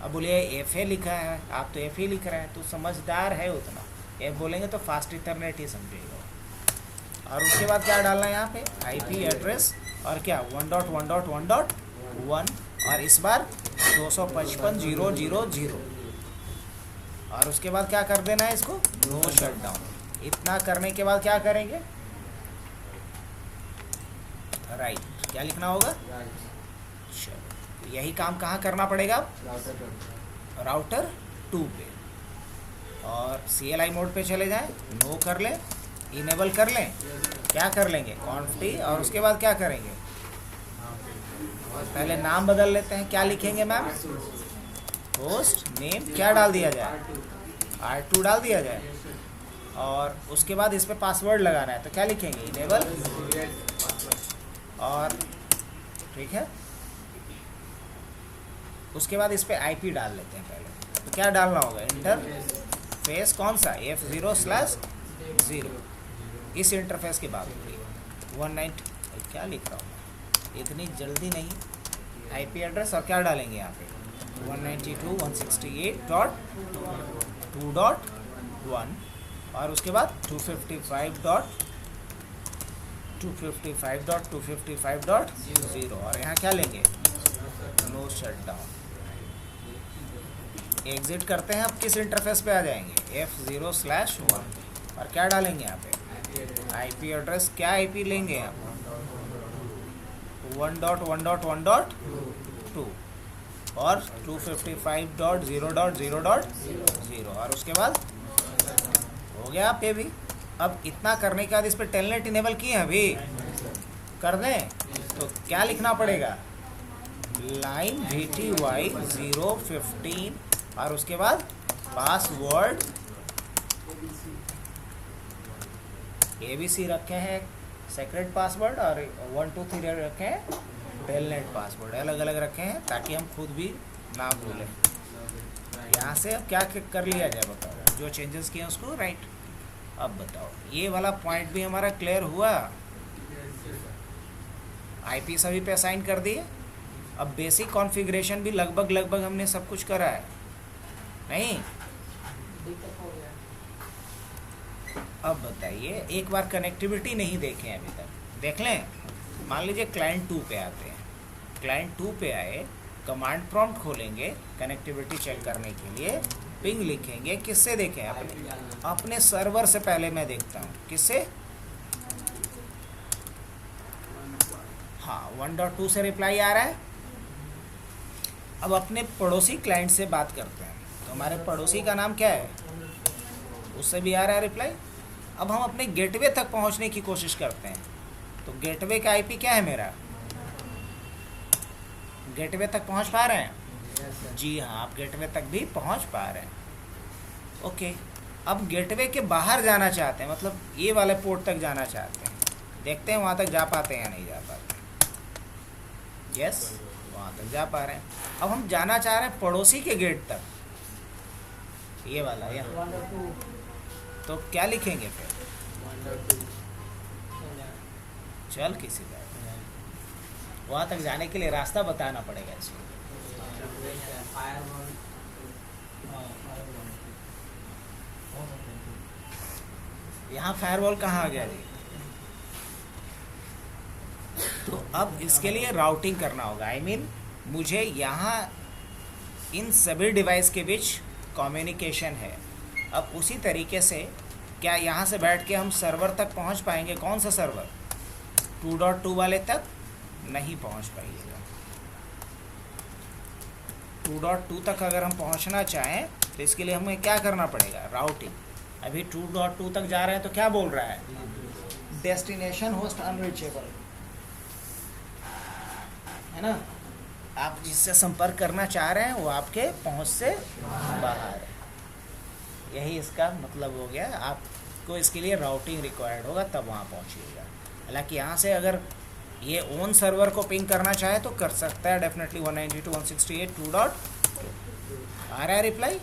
Speaker 1: अब बोलिए FA लिखा है, आप तो FA लिख रहे हैं, तो समझदार है उतना, F बोलेंगे तो फास्ट इथरनेट ही समझेगा। और उसके बाद क्या डालना है यहाँ पे, आईपी एड्रेस, और क्या 1.1.1.1, और इस बार 255.0.0.0। और उसके बाद क्या कर देना है इसको, नो शटडाउन। इतना करने के बाद क्या करेंगे, राइट, क्या लिखना होगा, चलो यही काम कहाँ करना पड़ेगा, राउटर 2 पे। और CLI मोड पे चले जाएं, नो कर लें, इनेबल कर लें, क्या कर लेंगे कॉन्फ्टी, और उसके बाद क्या करेंगे, पहले नाम बदल लेते हैं, क्या लिखेंगे मैम, होस्ट नेम क्या डाल दिया जाए, R2 डाल दिया जाए। और उसके बाद इस पे पासवर्ड लगाना है, तो क्या लिखेंगे इनेबल, और ठीक है। उसके बाद इस पे आईपी डाल लेते हैं पहले, तो क्या डालना होगा, इंटरफेस कौन सा, F0/0। इस इंटरफेस की बात हो रही है, 190 क्या लिख रहा हूँ इतनी जल्दी नहीं, आईपी एड्रेस, और क्या डालेंगे यहाँ पे 192.168.2.1, और उसके बाद 255.255.255.0, और यहाँ क्या लेंगे, नो शटडाउन। एग्जिट करते हैं, अब किस इंटरफेस पे आ जाएंगे, F0/1, और क्या डालेंगे यहाँ पे, आईपी एड्रेस, क्या आईपी लेंगे यहाँ पे 1.1.1.2 और 255.0.0.0, और उसके बाद हो गया आप ये भी। अब इतना करने के बाद इस पर टेलनेट इनेबल किए हैं, अभी कर दें तो क्या लिखना पड़ेगा, लाइन BTY 015, और उसके बाद पासवर्ड ABC रखे हैं सेक्रेट पासवर्ड और 1 2 3 रखे हैं टेलनेट पासवर्ड, अलग अलग रखे हैं ताकि हम खुद भी ना भूलें। यहाँ से अब क्या कर लिया जाए बताओ, जो चेंजेस किए उसको राइट। अब बताओ ये वाला पॉइंट भी हमारा क्लियर हुआ, IP सभी पे असाइन कर दिए। अब बेसिक कॉन्फ़िगरेशन भी लगभग हमने सब कुछ करा है नहीं। अब बताइए एक बार कनेक्टिविटी नहीं देखे अभी तक, देख लें। मान लीजिए क्लाइंट 2 पे आते हैं, क्लाइंट 2 पे आए, कमांड प्रॉम्प्ट खोलेंगे कनेक्टिविटी चेक करने के लिए, पिंग लिखेंगे। किससे देखें? अपने सर्वर से पहले मैं देखता हूँ। किससे? हाँ 1.2 से रिप्लाई आ रहा है। अब अपने पड़ोसी क्लाइंट से बात करते हैं, तो हमारे पड़ोसी का नाम क्या है? उससे भी आ रहा है रिप्लाई। अब हम अपने गेटवे तक पहुंचने की कोशिश करते हैं, तो गेटवे का IP क्या है मेरा? गेटवे तक पहुंच पा रहे हैं? जी हाँ, आप गेटवे तक भी पहुंच पा रहे हैं। ओके, अब गेटवे के बाहर जाना चाहते हैं, मतलब ये वाले पोर्ट तक जाना चाहते हैं। देखते हैं वहाँ तक जा पाते हैं या नहीं जा पाते। यस, वहाँ तक जा पा रहे हैं। अब हम जाना चाह रहे हैं पड़ोसी के गेट तक, ये वाला यहाँ, तो क्या लिखेंगे फिर? चल किसी का वहाँ तक जाने के लिए रास्ता बताना पड़ेगा इसको। यहाँ फायरवॉल कहाँ आ गया जी? तो अब इसके लिए राउटिंग करना होगा। I mean, मुझे यहाँ इन सभी डिवाइस के बीच कम्युनिकेशन है। अब उसी तरीके से क्या यहाँ से बैठ के हम सर्वर तक पहुँच पाएंगे? कौन सा सर्वर? 2.2 वाले तक नहीं पहुँच पाइएगा। 2.2 तक अगर हम पहुँचना चाहें तो इसके लिए हमें क्या करना पड़ेगा? राउटिंग। अभी 2.2 तक जा रहे हैं तो क्या बोल रहा है? डेस्टिनेशन होस्ट अनरीचेबल, है ना? आप जिससे संपर्क करना चाह रहे हैं वो आपके पहुंच से बाहर है। यही इसका मतलब हो गया। आपको इसके लिए राउटिंग रिक्वायर्ड होगा, तब वहाँ पहुँचिएगा। हालांकि यहाँ से अगर ये ओन सर्वर को पिंग करना चाहे तो कर सकता है डेफिनेटली। 192.168.2.2 आ रहा है रिप्लाई।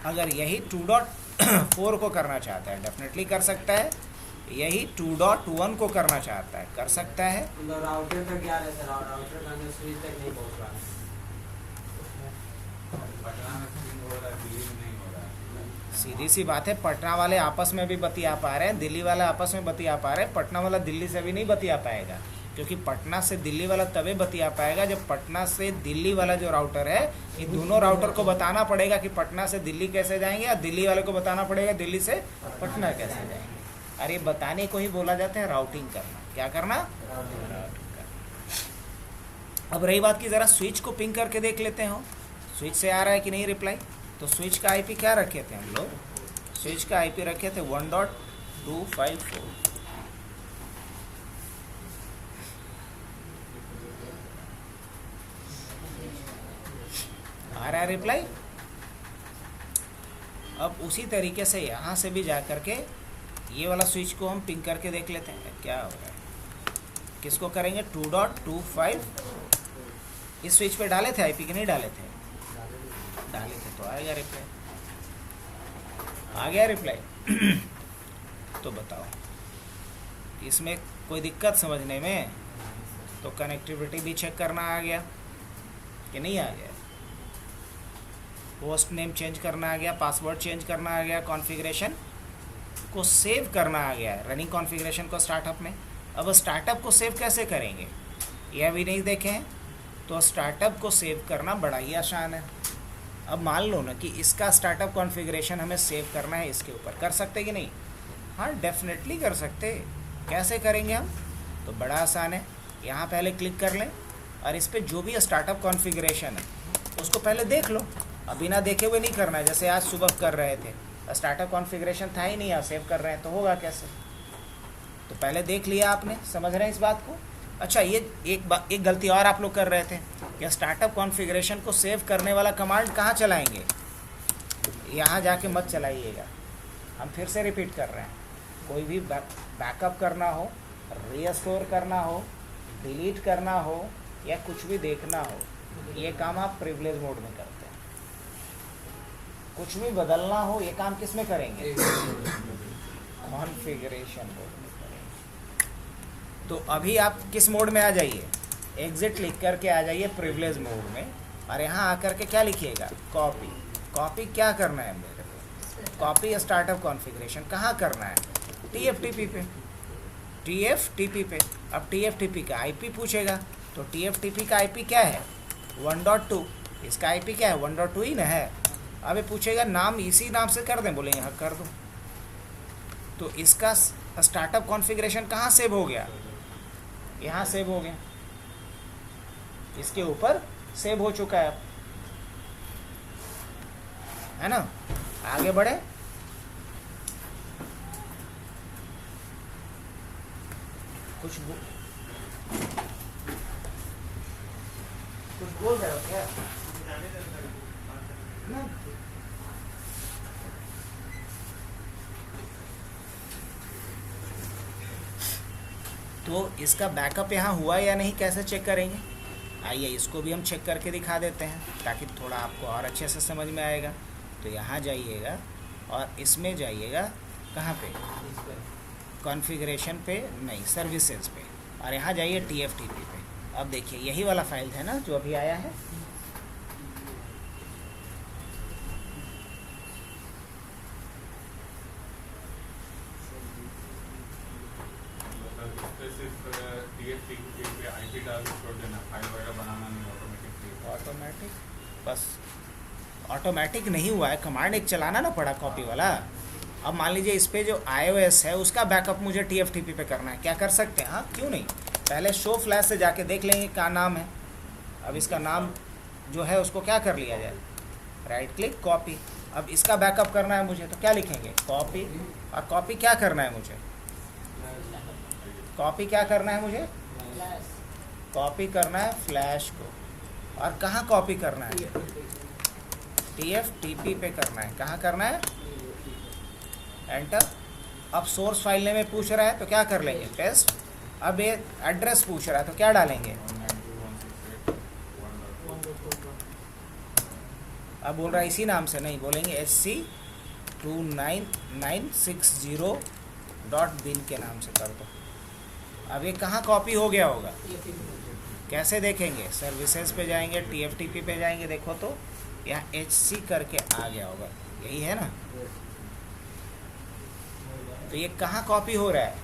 Speaker 1: अगर यही 2.4 को करना चाहता है डेफिनेटली कर सकता है। यही 2.1 को करना चाहता है कर सकता है।
Speaker 2: राउटर तक क्या रहता है? राउटर का स्विच तक नहीं पहुंच रहा है।
Speaker 3: पटना में स्विंग हो रहा है, दिल्ली में नहीं हो रहा है।
Speaker 1: सीधी सी बात है, पटना वाले आपस में भी बतिया पा रहे हैं, दिल्ली वाला आपस में बतिया पा रहे हैं। पटना वाला दिल्ली से भी नहीं बतिया पाएगा, क्योंकि पटना से दिल्ली वाला तभी बतिया पाएगा जब पटना से दिल्ली वाला जो राउटर है, ये दोनों राउटर को बताना पड़ेगा कि पटना से दिल्ली कैसे जाएंगे, और दिल्ली वाले को बताना पड़ेगा दिल्ली से पटना कैसे जाएंगे। अरे बताने को ही बोला जाता है राउटिंग करना। क्या करना? राउटिंग करना। अब रही बात की ज़रा स्विच को पिंग करके देख लेते हो, स्विच से आ रहा है कि नहीं रिप्लाई। तो स्विच का IP क्या रखे थे हम लोग? स्विच का IP रखे थे 1.254। आ रहा है रिप्लाई। अब उसी तरीके से यहाँ से भी जा करके ये वाला स्विच को हम पिंग करके देख लेते हैं क्या हो रहा है। किसको करेंगे? 2.25। इस स्विच पे डाले थे IP कि नहीं डाले थे? डाले थे, तो आएगा रिप्लाई। आ गया रिप्लाई। तो बताओ इसमें कोई दिक्कत समझने में? तो कनेक्टिविटी भी चेक करना आ गया कि नहीं आ गया? होस्ट नेम चेंज करना आ गया, पासवर्ड चेंज करना आ गया, कॉन्फ़िगरेशन को सेव करना आ गया है, रनिंग कॉन्फ़िगरेशन को स्टार्टअप में। अब स्टार्टअप को सेव कैसे करेंगे यह भी नहीं देखे हैं। तो स्टार्टअप को सेव करना बड़ा ही आसान है। अब मान लो ना कि इसका स्टार्टअप कॉन्फ़िगरेशन हमें सेव करना है, इसके ऊपर कर सकते कि नहीं? हाँ डेफिनेटली कर सकते। कैसे करेंगे हम? तो बड़ा आसान है। यहाँ पहले क्लिक कर लें और इस पर जो भी स्टार्टअप कॉन्फ़िगरेशन है उसको पहले देख लो। अभी ना देखे हुए नहीं करना है, जैसे आज सुबह कर रहे थे। स्टार्टअप कॉन्फ़िगरेशन था ही नहीं, आप सेव कर रहे हैं तो होगा कैसे? तो पहले देख लिया आपने, समझ रहे हैं इस बात को? अच्छा, ये एक गलती और आप लोग कर रहे थे कि स्टार्टअप कॉन्फ़िगरेशन को सेव करने वाला कमांड कहाँ चलाएंगे? यहाँ जाके मत चलाइएगा, हम फिर से रिपीट कर रहे हैं, कोई भी बैकअप करना हो, रीस्टोर करना हो, डिलीट करना हो या कुछ भी देखना हो, ये काम आप प्रिविलेज मोड में करते हैं। कुछ भी बदलना हो, ये काम किस में करेंगे? कॉन्फ़िगरेशन मोड में करेंगे। तो अभी आप किस मोड में आ जाइए? एग्जिट लिख करके आ जाइए प्रिविलेज मोड में, और यहाँ आकर के क्या लिखिएगा? कॉपी। कॉपी क्या करना है मेरे को? कॉपी स्टार्टअप कॉन्फ़िगरेशन कहाँ करना है? TFTP पे, TFTP पे। अब TFTP का IP पूछेगा, तो TFTP का IP क्या है? 1.2। इसका IP क्या है? 1.2 ही ना है। अब ये पूछेगा नाम इसी नाम से कर दें, बोलेंगे हाँ कर दो। तो इसका स्टार्टअप कॉन्फ़िगरेशन कहाँ सेव हो गया? यहाँ सेव हो गया, इसके ऊपर सेव हो चुका है ना? आगे बढ़े। कुछ बोल रहे हो क्या? ना? तो इसका बैकअप यहाँ हुआ या नहीं, कैसे चेक करेंगे? आइए इसको भी हम चेक करके दिखा देते हैं, ताकि थोड़ा आपको और अच्छे से समझ में आएगा। तो यहाँ जाइएगा और इसमें जाइएगा, कहाँ पे? कॉन्फ़िगरेशन पे नहीं, सर्विसेज पे, और यहाँ जाइए TFTP पे। अब देखिए यही वाला फाइल है ना जो अभी आया है। ऑटोमेटिक बस ऑटोमेटिक नहीं हुआ है, कमांड एक चलाना ना पड़ा कॉपी वाला। अब मान लीजिए इस पे जो iOS है उसका बैकअप मुझे TFTP पे करना है, क्या कर सकते हैं? हाँ क्यों नहीं, पहले शो फ्लैश से जाके देख लेंगे क्या नाम है। अब इसका नाम जो है उसको क्या कर लिया जाए? Right click, copy. अब इसका बैकअप करना है मुझे, तो क्या लिखेंगे? कॉपी। और कॉपी क्या करना है मुझे? कॉपी क्या करना है मुझे? कॉपी करना है फ्लैश को। और कहाँ कॉपी करना है? TFTP पे करना है। कहाँ करना है? एंटर। अब सोर्स फाइल नेम में पूछ रहा है तो क्या कर लेंगे? पेस्ट। अब ये एड्रेस पूछ रहा है तो क्या डालेंगे? अब बोल रहा है इसी नाम से, नहीं बोलेंगे HC29960.bin के नाम से कर दो। अब ये कहाँ कॉपी हो गया होगा? कैसे देखेंगे? सर्विसेज पे जाएंगे, TFTP पे जाएंगे, देखो तो यहाँ HC करके आ गया होगा, यही है ना? तो ये कहाँ कॉपी हो रहा है?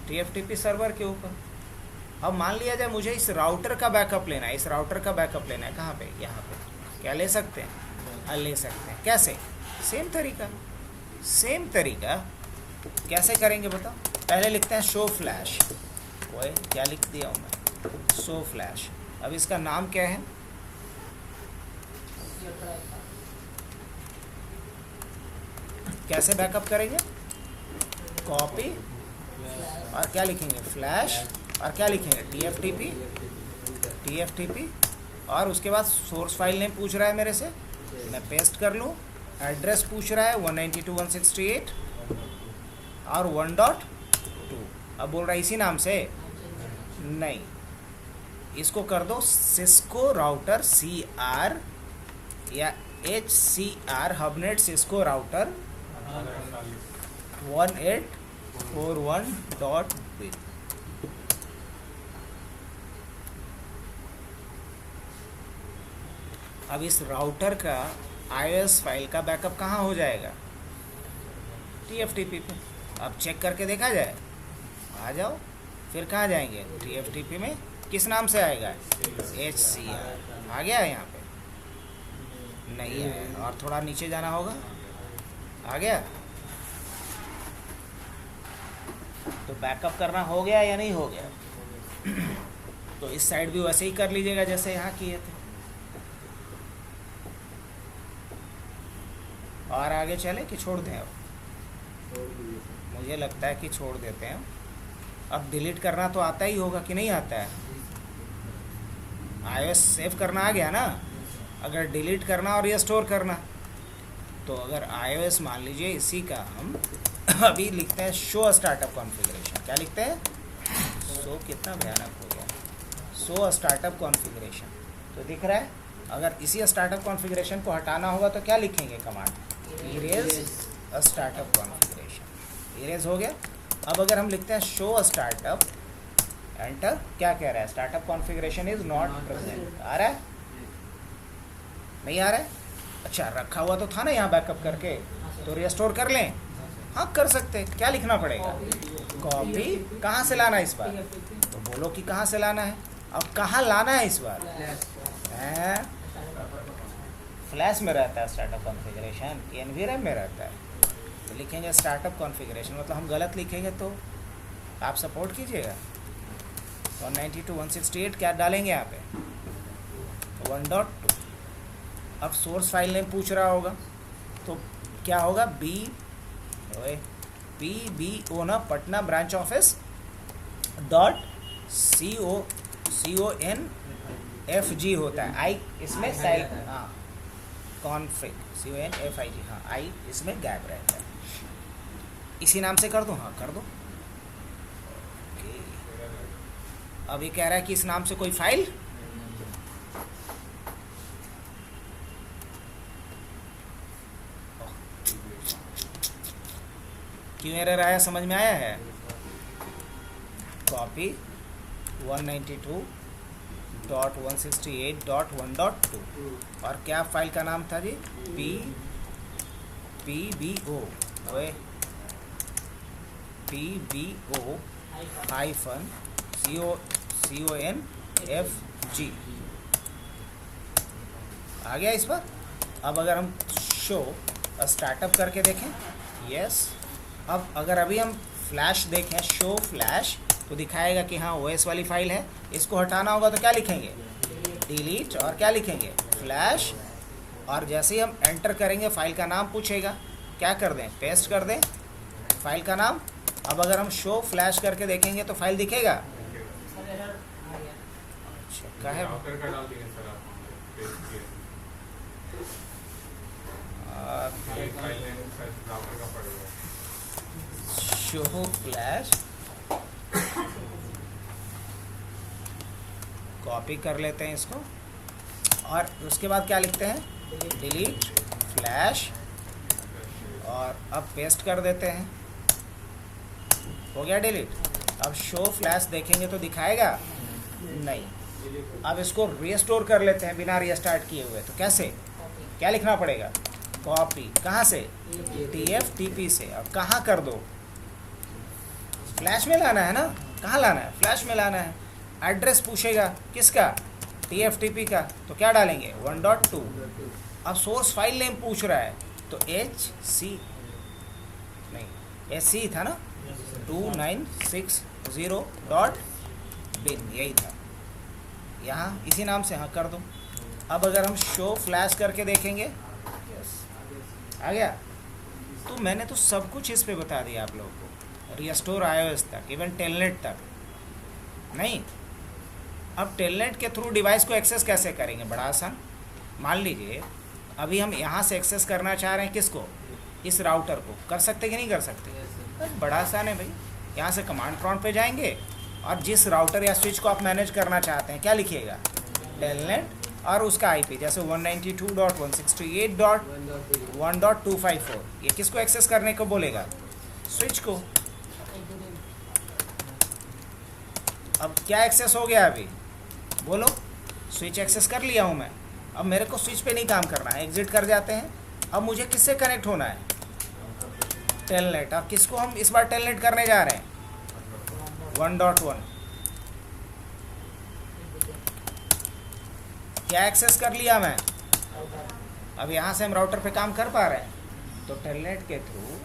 Speaker 1: TFTP सर्वर के ऊपर। अब मान लिया जाए मुझे इस राउटर का बैकअप लेना है, इस राउटर का बैकअप लेना है, कहाँ पे? यहाँ पे। क्या ले सकते हैं? हाँ ले सकते हैं। कैसे? सेम तरीका। कैसे करेंगे बताओ? पहले लिखते हैं शो फ्लैश। ओए क्या लिख दिया हूँ मैं? Show flash. अब इसका नाम क्या है? कैसे बैकअप करेंगे? कॉपी और क्या लिखेंगे? फ्लैश। और क्या लिखेंगे? TFTP। और उसके बाद सोर्स फाइल नेम पूछ रहा है मेरे से, मैं पेस्ट कर लूँ। एड्रेस पूछ रहा है 192.168 और 1.2। अब बोल रहा है इसी नाम से, नहीं, इसको कर दो सिस्को राउटर CR या HCR हबनेट सिस्को राउटर 1841.bin। अब इस राउटर का iOS फाइल का बैकअप कहाँ हो जाएगा? TFTP पे। अब चेक करके देखा जाए, आ जाओ। फिर कहाँ जाएंगे? TFTP में किस नाम से आएगा? HCR। आ गया है यहाँ पे? नहीं आया, और थोड़ा नीचे जाना होगा। आ गया? तो बैकअप करना हो गया या नहीं हो गया? तो इस साइड भी वैसे ही कर लीजिएगा जैसे यहाँ किए थे। और आगे चले कि छोड़ दें? अब मुझे लगता है कि छोड़ देते हैं। अब डिलीट करना तो आता ही होगा कि नहीं आता है? iOS सेव करना आ गया ना? अगर डिलीट करना और रिस्टोर करना तो अगर iOS मान लीजिए, इसी का हम अभी लिखते हैं शो स्टार्टअप कॉन्फ़िगरेशन। क्या लिखते हैं? शो कितना भयानक हो गया, शो स्टार्टअप कॉन्फ़िगरेशन। तो दिख रहा है, अगर इसी स्टार्टअप कॉन्फ़िगरेशन को हटाना होगा तो क्या लिखेंगे command? Erase startup configuration. Erase हो गया। अब अगर हम लिखते हैं शो स्टार्टअप, एंटर, क्या कह रहा है? Startup configuration is not present. आ रहा है? नहीं आ रहा है? अच्छा, रखा हुआ तो था ना यहाँ बैकअप करके, तो रिस्टोर कर लें। हाँ कर सकते हैं। क्या लिखना पड़ेगा? कॉपी। कहाँ से लाना है इस बार? तो बोलो कि कहाँ से लाना है। अब कहाँ लाना है इस बार? फ्लैश में रहता है स्टार्टअप कॉन्फ़िगरेशन, एनवीरम में रहता है। तो लिखेंगे स्टार्टअप कॉन्फ़िगरेशन, मतलब हम गलत लिखेंगे तो आप सपोर्ट कीजिएगा। 192.168 क्या डालेंगे यहाँ पे? 1.2। अब सोर्स फाइल नेम पूछ रहा होगा तो क्या होगा? BBO ना, पटना ब्रांच ऑफिस .CONFG होता है। आई इसमें साइल, हाँ कॉन्फ़िग CONFIG, हाँ आई इसमें गैप रहता है। इसी नाम से कर दूँ? हाँ कर दो। अब ये कह रहा है कि इस नाम से कोई फाइल, क्यों एरर आया? समझ में आया है? कॉपी 192.168.1.2 और क्या फाइल का नाम था जी? PBO -CONFG आ गया इस पर। अब अगर हम शो स्टार्टअप करके देखें, यस। अब अगर अभी हम फ्लैश देखें, शो फ्लैश, तो दिखाएगा कि हाँ OS वाली फाइल है। इसको हटाना होगा तो क्या लिखेंगे? डिलीट, और क्या लिखेंगे? फ्लैश। और जैसे ही हम एंटर करेंगे फाइल का नाम पूछेगा, क्या कर दें? पेस्ट कर दें फाइल का नाम। अब अगर हम शो फ्लैश करके देखेंगे तो फाइल दिखेगा। अच्छा क्या है?
Speaker 3: राउटर का डाल दिया सर आप, पेस्ट किए। ये फाइल नेम सर राउटर का पड़ेगा।
Speaker 1: शो फ्लैश, कॉपी कर लेते हैं इसको, और उसके बाद क्या लिखते हैं? डिलीट फ्लैश, और अब पेस्ट कर देते हैं। हो गया डिलीट। अब शो फ्लैश देखेंगे तो दिखाएगा नहीं। अब इसको रीस्टोर कर लेते हैं बिना रीस्टार्ट किए हुए। तो कैसे? क्या लिखना पड़ेगा? कॉपी, कहाँ से? TFTP से। अब कहाँ कर दो? फ्लैश में लाना है ना? कहाँ लाना है? फ्लैश में लाना है। एड्रेस पूछेगा किसका? TFTP का। तो क्या डालेंगे? 1.2। अब सोर्स फाइल नेम पूछ रहा है तो SC था ना, 2960.bin, यही था। यहाँ इसी नाम से हाँ कर दो। अब अगर हम शो फ्लैश करके देखेंगे, यस आ गया। तो मैंने तो सब कुछ इस पे बता दिया आप लोगों को, रिस्टोर iOS तक, इवन टेलनेट तक। नहीं, अब टेलनेट के थ्रू डिवाइस को एक्सेस कैसे करेंगे? बड़ा आसान। मान लीजिए अभी हम यहाँ से एक्सेस करना चाह रहे हैं, किसको? इस राउटर को। कर सकते कि नहीं कर सकते? बड़ा आसान है भाई। यहाँ से कमांड प्रॉम्प्ट पे जाएंगे और जिस राउटर या स्विच को आप मैनेज करना चाहते हैं, क्या लिखिएगा? टेलनेट, और उसका IP जैसे 192.168.1.254। ये किसको एक्सेस करने को बोलेगा? स्विच को। अब क्या एक्सेस हो गया अभी? बोलो। स्विच एक्सेस कर लिया हूँ मैं। अब मेरे को स्विच पे नहीं काम करना है, एग्जिट कर जाते हैं। अब मुझे किससे कनेक्ट होना है? टेलनेट। अब किसको हम इस बार टेलनेट करने जा रहे हैं? 1.1। क्या एक्सेस कर लिया मैं? अब यहाँ से हम राउटर पे काम कर पा रहे हैं। तो टेलनेट के थ्रू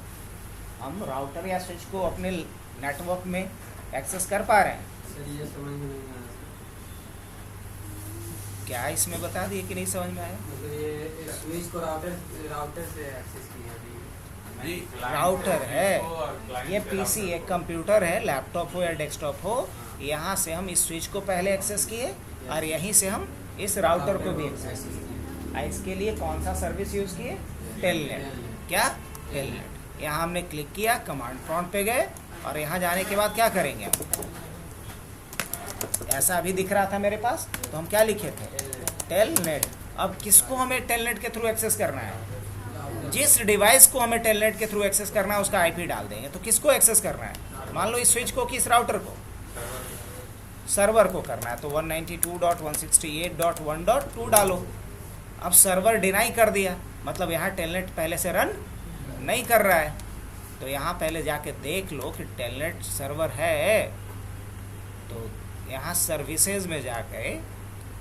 Speaker 1: हम राउटर या स्विच को अपने नेटवर्क में एक्सेस कर पा रहे हैं।
Speaker 2: सर ये समझ में नहीं आया।
Speaker 1: क्या इसमें बता दिए कि नहीं समझ में आया?
Speaker 2: मतलब ये स्विच को राउटर से एक्सेस किया अभी।
Speaker 3: नहीं,
Speaker 1: राउटर है,
Speaker 3: क्लाइंट
Speaker 1: ये
Speaker 3: पे
Speaker 1: PC
Speaker 3: राउटर
Speaker 1: एक कंप्यूटर है, लैपटॉप हो या डेस्कटॉप हो। यहाँ से हम इस स्विच को पहले एक्सेस किए और यहीं से हम इस राउटर को भी एक्सेस किए। इसके लिए कौन सा सर्विस यूज़ किए? टेलनेट। क्या? टेलनेट। यहाँ हमने क्लिक किया, कमांड प्रॉम्प्ट पे गए और यहाँ जाने के बाद क्या करेंगे हम? ऐसा अभी दिख रहा था मेरे पास, तो हम क्या लिखे थे? टेलनेट। अब किसको हमें टेलनेट के थ्रू एक्सेस करना है? जिस डिवाइस को हमें टेलनेट के थ्रू एक्सेस करना है उसका आईपी डाल देंगे। तो किसको एक्सेस करना है? मान लो इस स्विच को कि इस राउटर को? सर्वर को करना है, तो 192.168.1.2 डालो। अब सर्वर डिनाई कर दिया, मतलब यहाँ टेलनेट पहले से रन नहीं कर रहा है। तो यहाँ पहले जाके देख लो कि टेलनेट सर्वर है, तो यहाँ सर्विसेज में जाके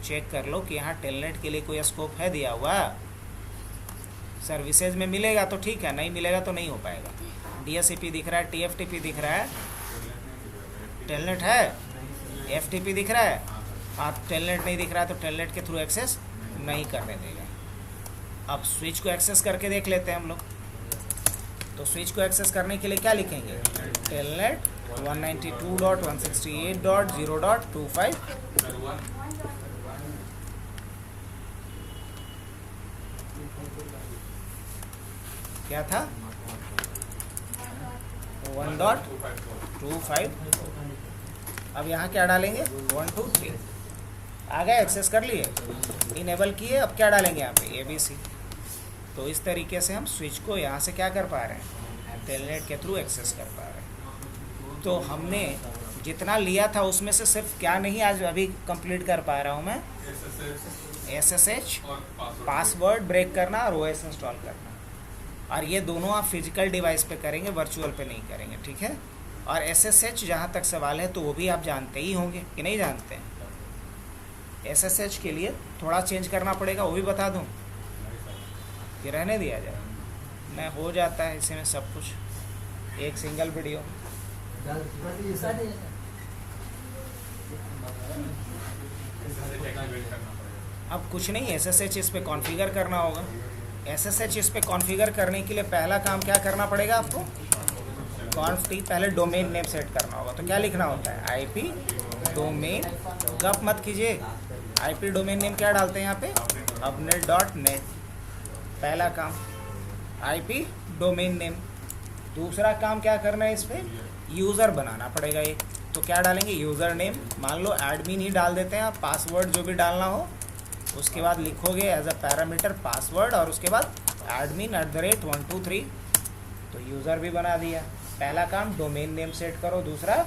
Speaker 1: चेक कर लो कि यहाँ टेलनेट के लिए कोई स्कोप है दिया हुआ। सर्विसेज में मिलेगा तो ठीक है, नहीं मिलेगा तो नहीं हो पाएगा। DSCP दिख रहा है, TFTP दिख रहा है, टेलनेट है, FTP दिख रहा है। आप टेलनेट नहीं दिख रहा है तो टेलनेट के थ्रू एक्सेस नहीं करने देगा। अब स्विच को एक्सेस करके देख लेते हैं हम लोग। तो स्विच को एक्सेस करने के लिए क्या लिखेंगे? टेलनेट 192.168.0.25। क्या था? 1.25। अब यहाँ क्या डालेंगे? 1 2 3। आ गए, एक्सेस कर लिए, इनेबल किए। अब क्या डालेंगे यहाँ पे? ABC। तो इस तरीके से हम स्विच को यहाँ से क्या कर पा रहे हैं? टेलनेट के थ्रू एक्सेस कर पा रहे हैं। तो हमने जितना लिया था उसमें से सिर्फ क्या नहीं आज अभी कंप्लीट कर पा रहा हूँ मैं? SSH, पासवर्ड ब्रेक करना और OS इंस्टॉल करना। और ये दोनों आप फिजिकल डिवाइस पे करेंगे, वर्चुअल पे नहीं करेंगे, ठीक है? और SSH जहाँ तक सवाल है तो वो भी आप जानते ही होंगे कि नहीं जानते हैं? SSH के लिए थोड़ा चेंज करना पड़ेगा, वो भी बता दूँ कि रहने दिया जाए? मैं हो जाता है इसी में सब कुछ, एक सिंगल वीडियो। अब कुछ नहीं, SSH इस पे कॉन्फ़िगर करना होगा। SSH इस पे कॉन्फ़िगर करने के लिए पहला काम क्या करना पड़ेगा आपको? कॉन्फ पहले डोमेन नेम सेट करना होगा। तो क्या लिखना होता है? IP domain. गप मत कीजिए, IP डोमेन नेम क्या डालते हैं यहाँ पे? अपनेट.net। पहला काम IP डोमेन नेम। दूसरा काम क्या करना है? इस पर यूज़र बनाना पड़ेगा एक। तो क्या डालेंगे? User name. मान लो एडमिन ही डाल देते हैं आप, पासवर्ड जो भी डालना हो। उसके बाद लिखोगे एज अ पैरामीटर पासवर्ड और उसके बाद admin@123। तो यूज़र भी बना दिया। पहला काम डोमेन नेम सेट करो, दूसरा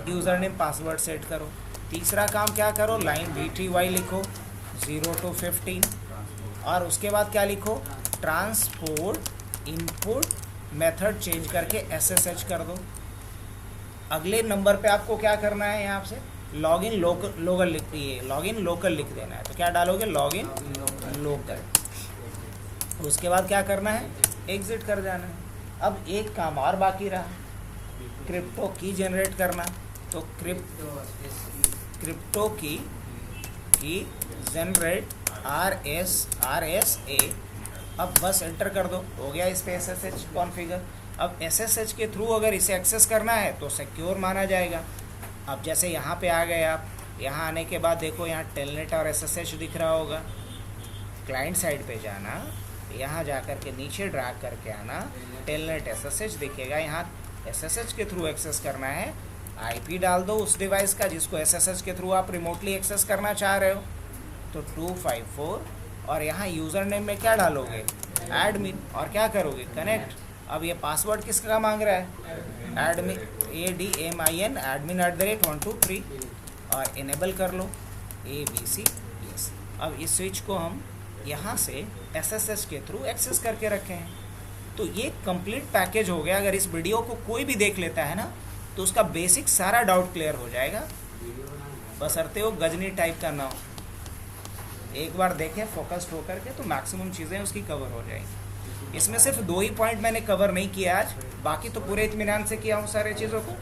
Speaker 1: यूज़र नेम पासवर्ड सेट करो। तीसरा काम क्या करो? लाइन DTY लिखो 0 to 15 और उसके बाद क्या लिखो? ट्रांसपोर्ट इनपुट मेथड चेंज करके SSH कर दो। अगले नंबर पे आपको क्या करना है? यहाँ से लॉगिन लोकल लिख दिए, लॉगिन लोकल लिख देना है। तो क्या डालोगे? Login local. उसके बाद क्या करना है? एग्जिट कर जाना है। अब एक काम और बाकी रहा, क्रिप्टो की जनरेट करना। तो क्रिप्टो की जनरेट RSA। अब बस एंटर कर दो, हो गया इस पे SSH कॉन्फ़िगर। अब SSH के थ्रू अगर इसे एक्सेस करना है तो सिक्योर माना जाएगा। अब जैसे यहाँ पे आ गए आप, यहाँ आने के बाद देखो यहाँ टेलनेट और SSH दिख रहा होगा। क्लाइंट साइड पे जाना, यहाँ जा कर के नीचे ड्रैग करके आना, टेलनेट SSH दिखेगा। यहाँ SSH के थ्रू एक्सेस करना है, IP डाल दो उस डिवाइस का जिसको SSH के थ्रू आप रिमोटली एक्सेस करना चाह रहे हो। तो 254 और यहाँ यूज़र नेम में क्या डालोगे? एडमिन। और क्या करोगे? कनेक्ट। अब ये पासवर्ड किसका मांग रहा है? एडमिन admin@123 और इनेबल कर लो ABC। यस। अब इस स्विच को हम यहाँ से SSH के थ्रू एक्सेस करके रखे हैं। तो ये कंप्लीट पैकेज हो गया। अगर इस वीडियो को कोई भी देख लेता है ना तो उसका बेसिक सारा डाउट क्लियर हो जाएगा, बशर्ते हो गजनी टाइप का ना हो। एक बार देखें फोकस्ड होकर के तो मैक्सिमम चीज़ें उसकी कवर हो जाएंगी। इसमें सिर्फ 2 ही पॉइंट मैंने कवर नहीं किया आज, बाकी तो पूरे इत्मीनान से किया हूँ सारे चीज़ों को।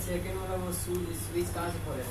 Speaker 2: सेकंड वाला वो स्विच कहाँ से खोले?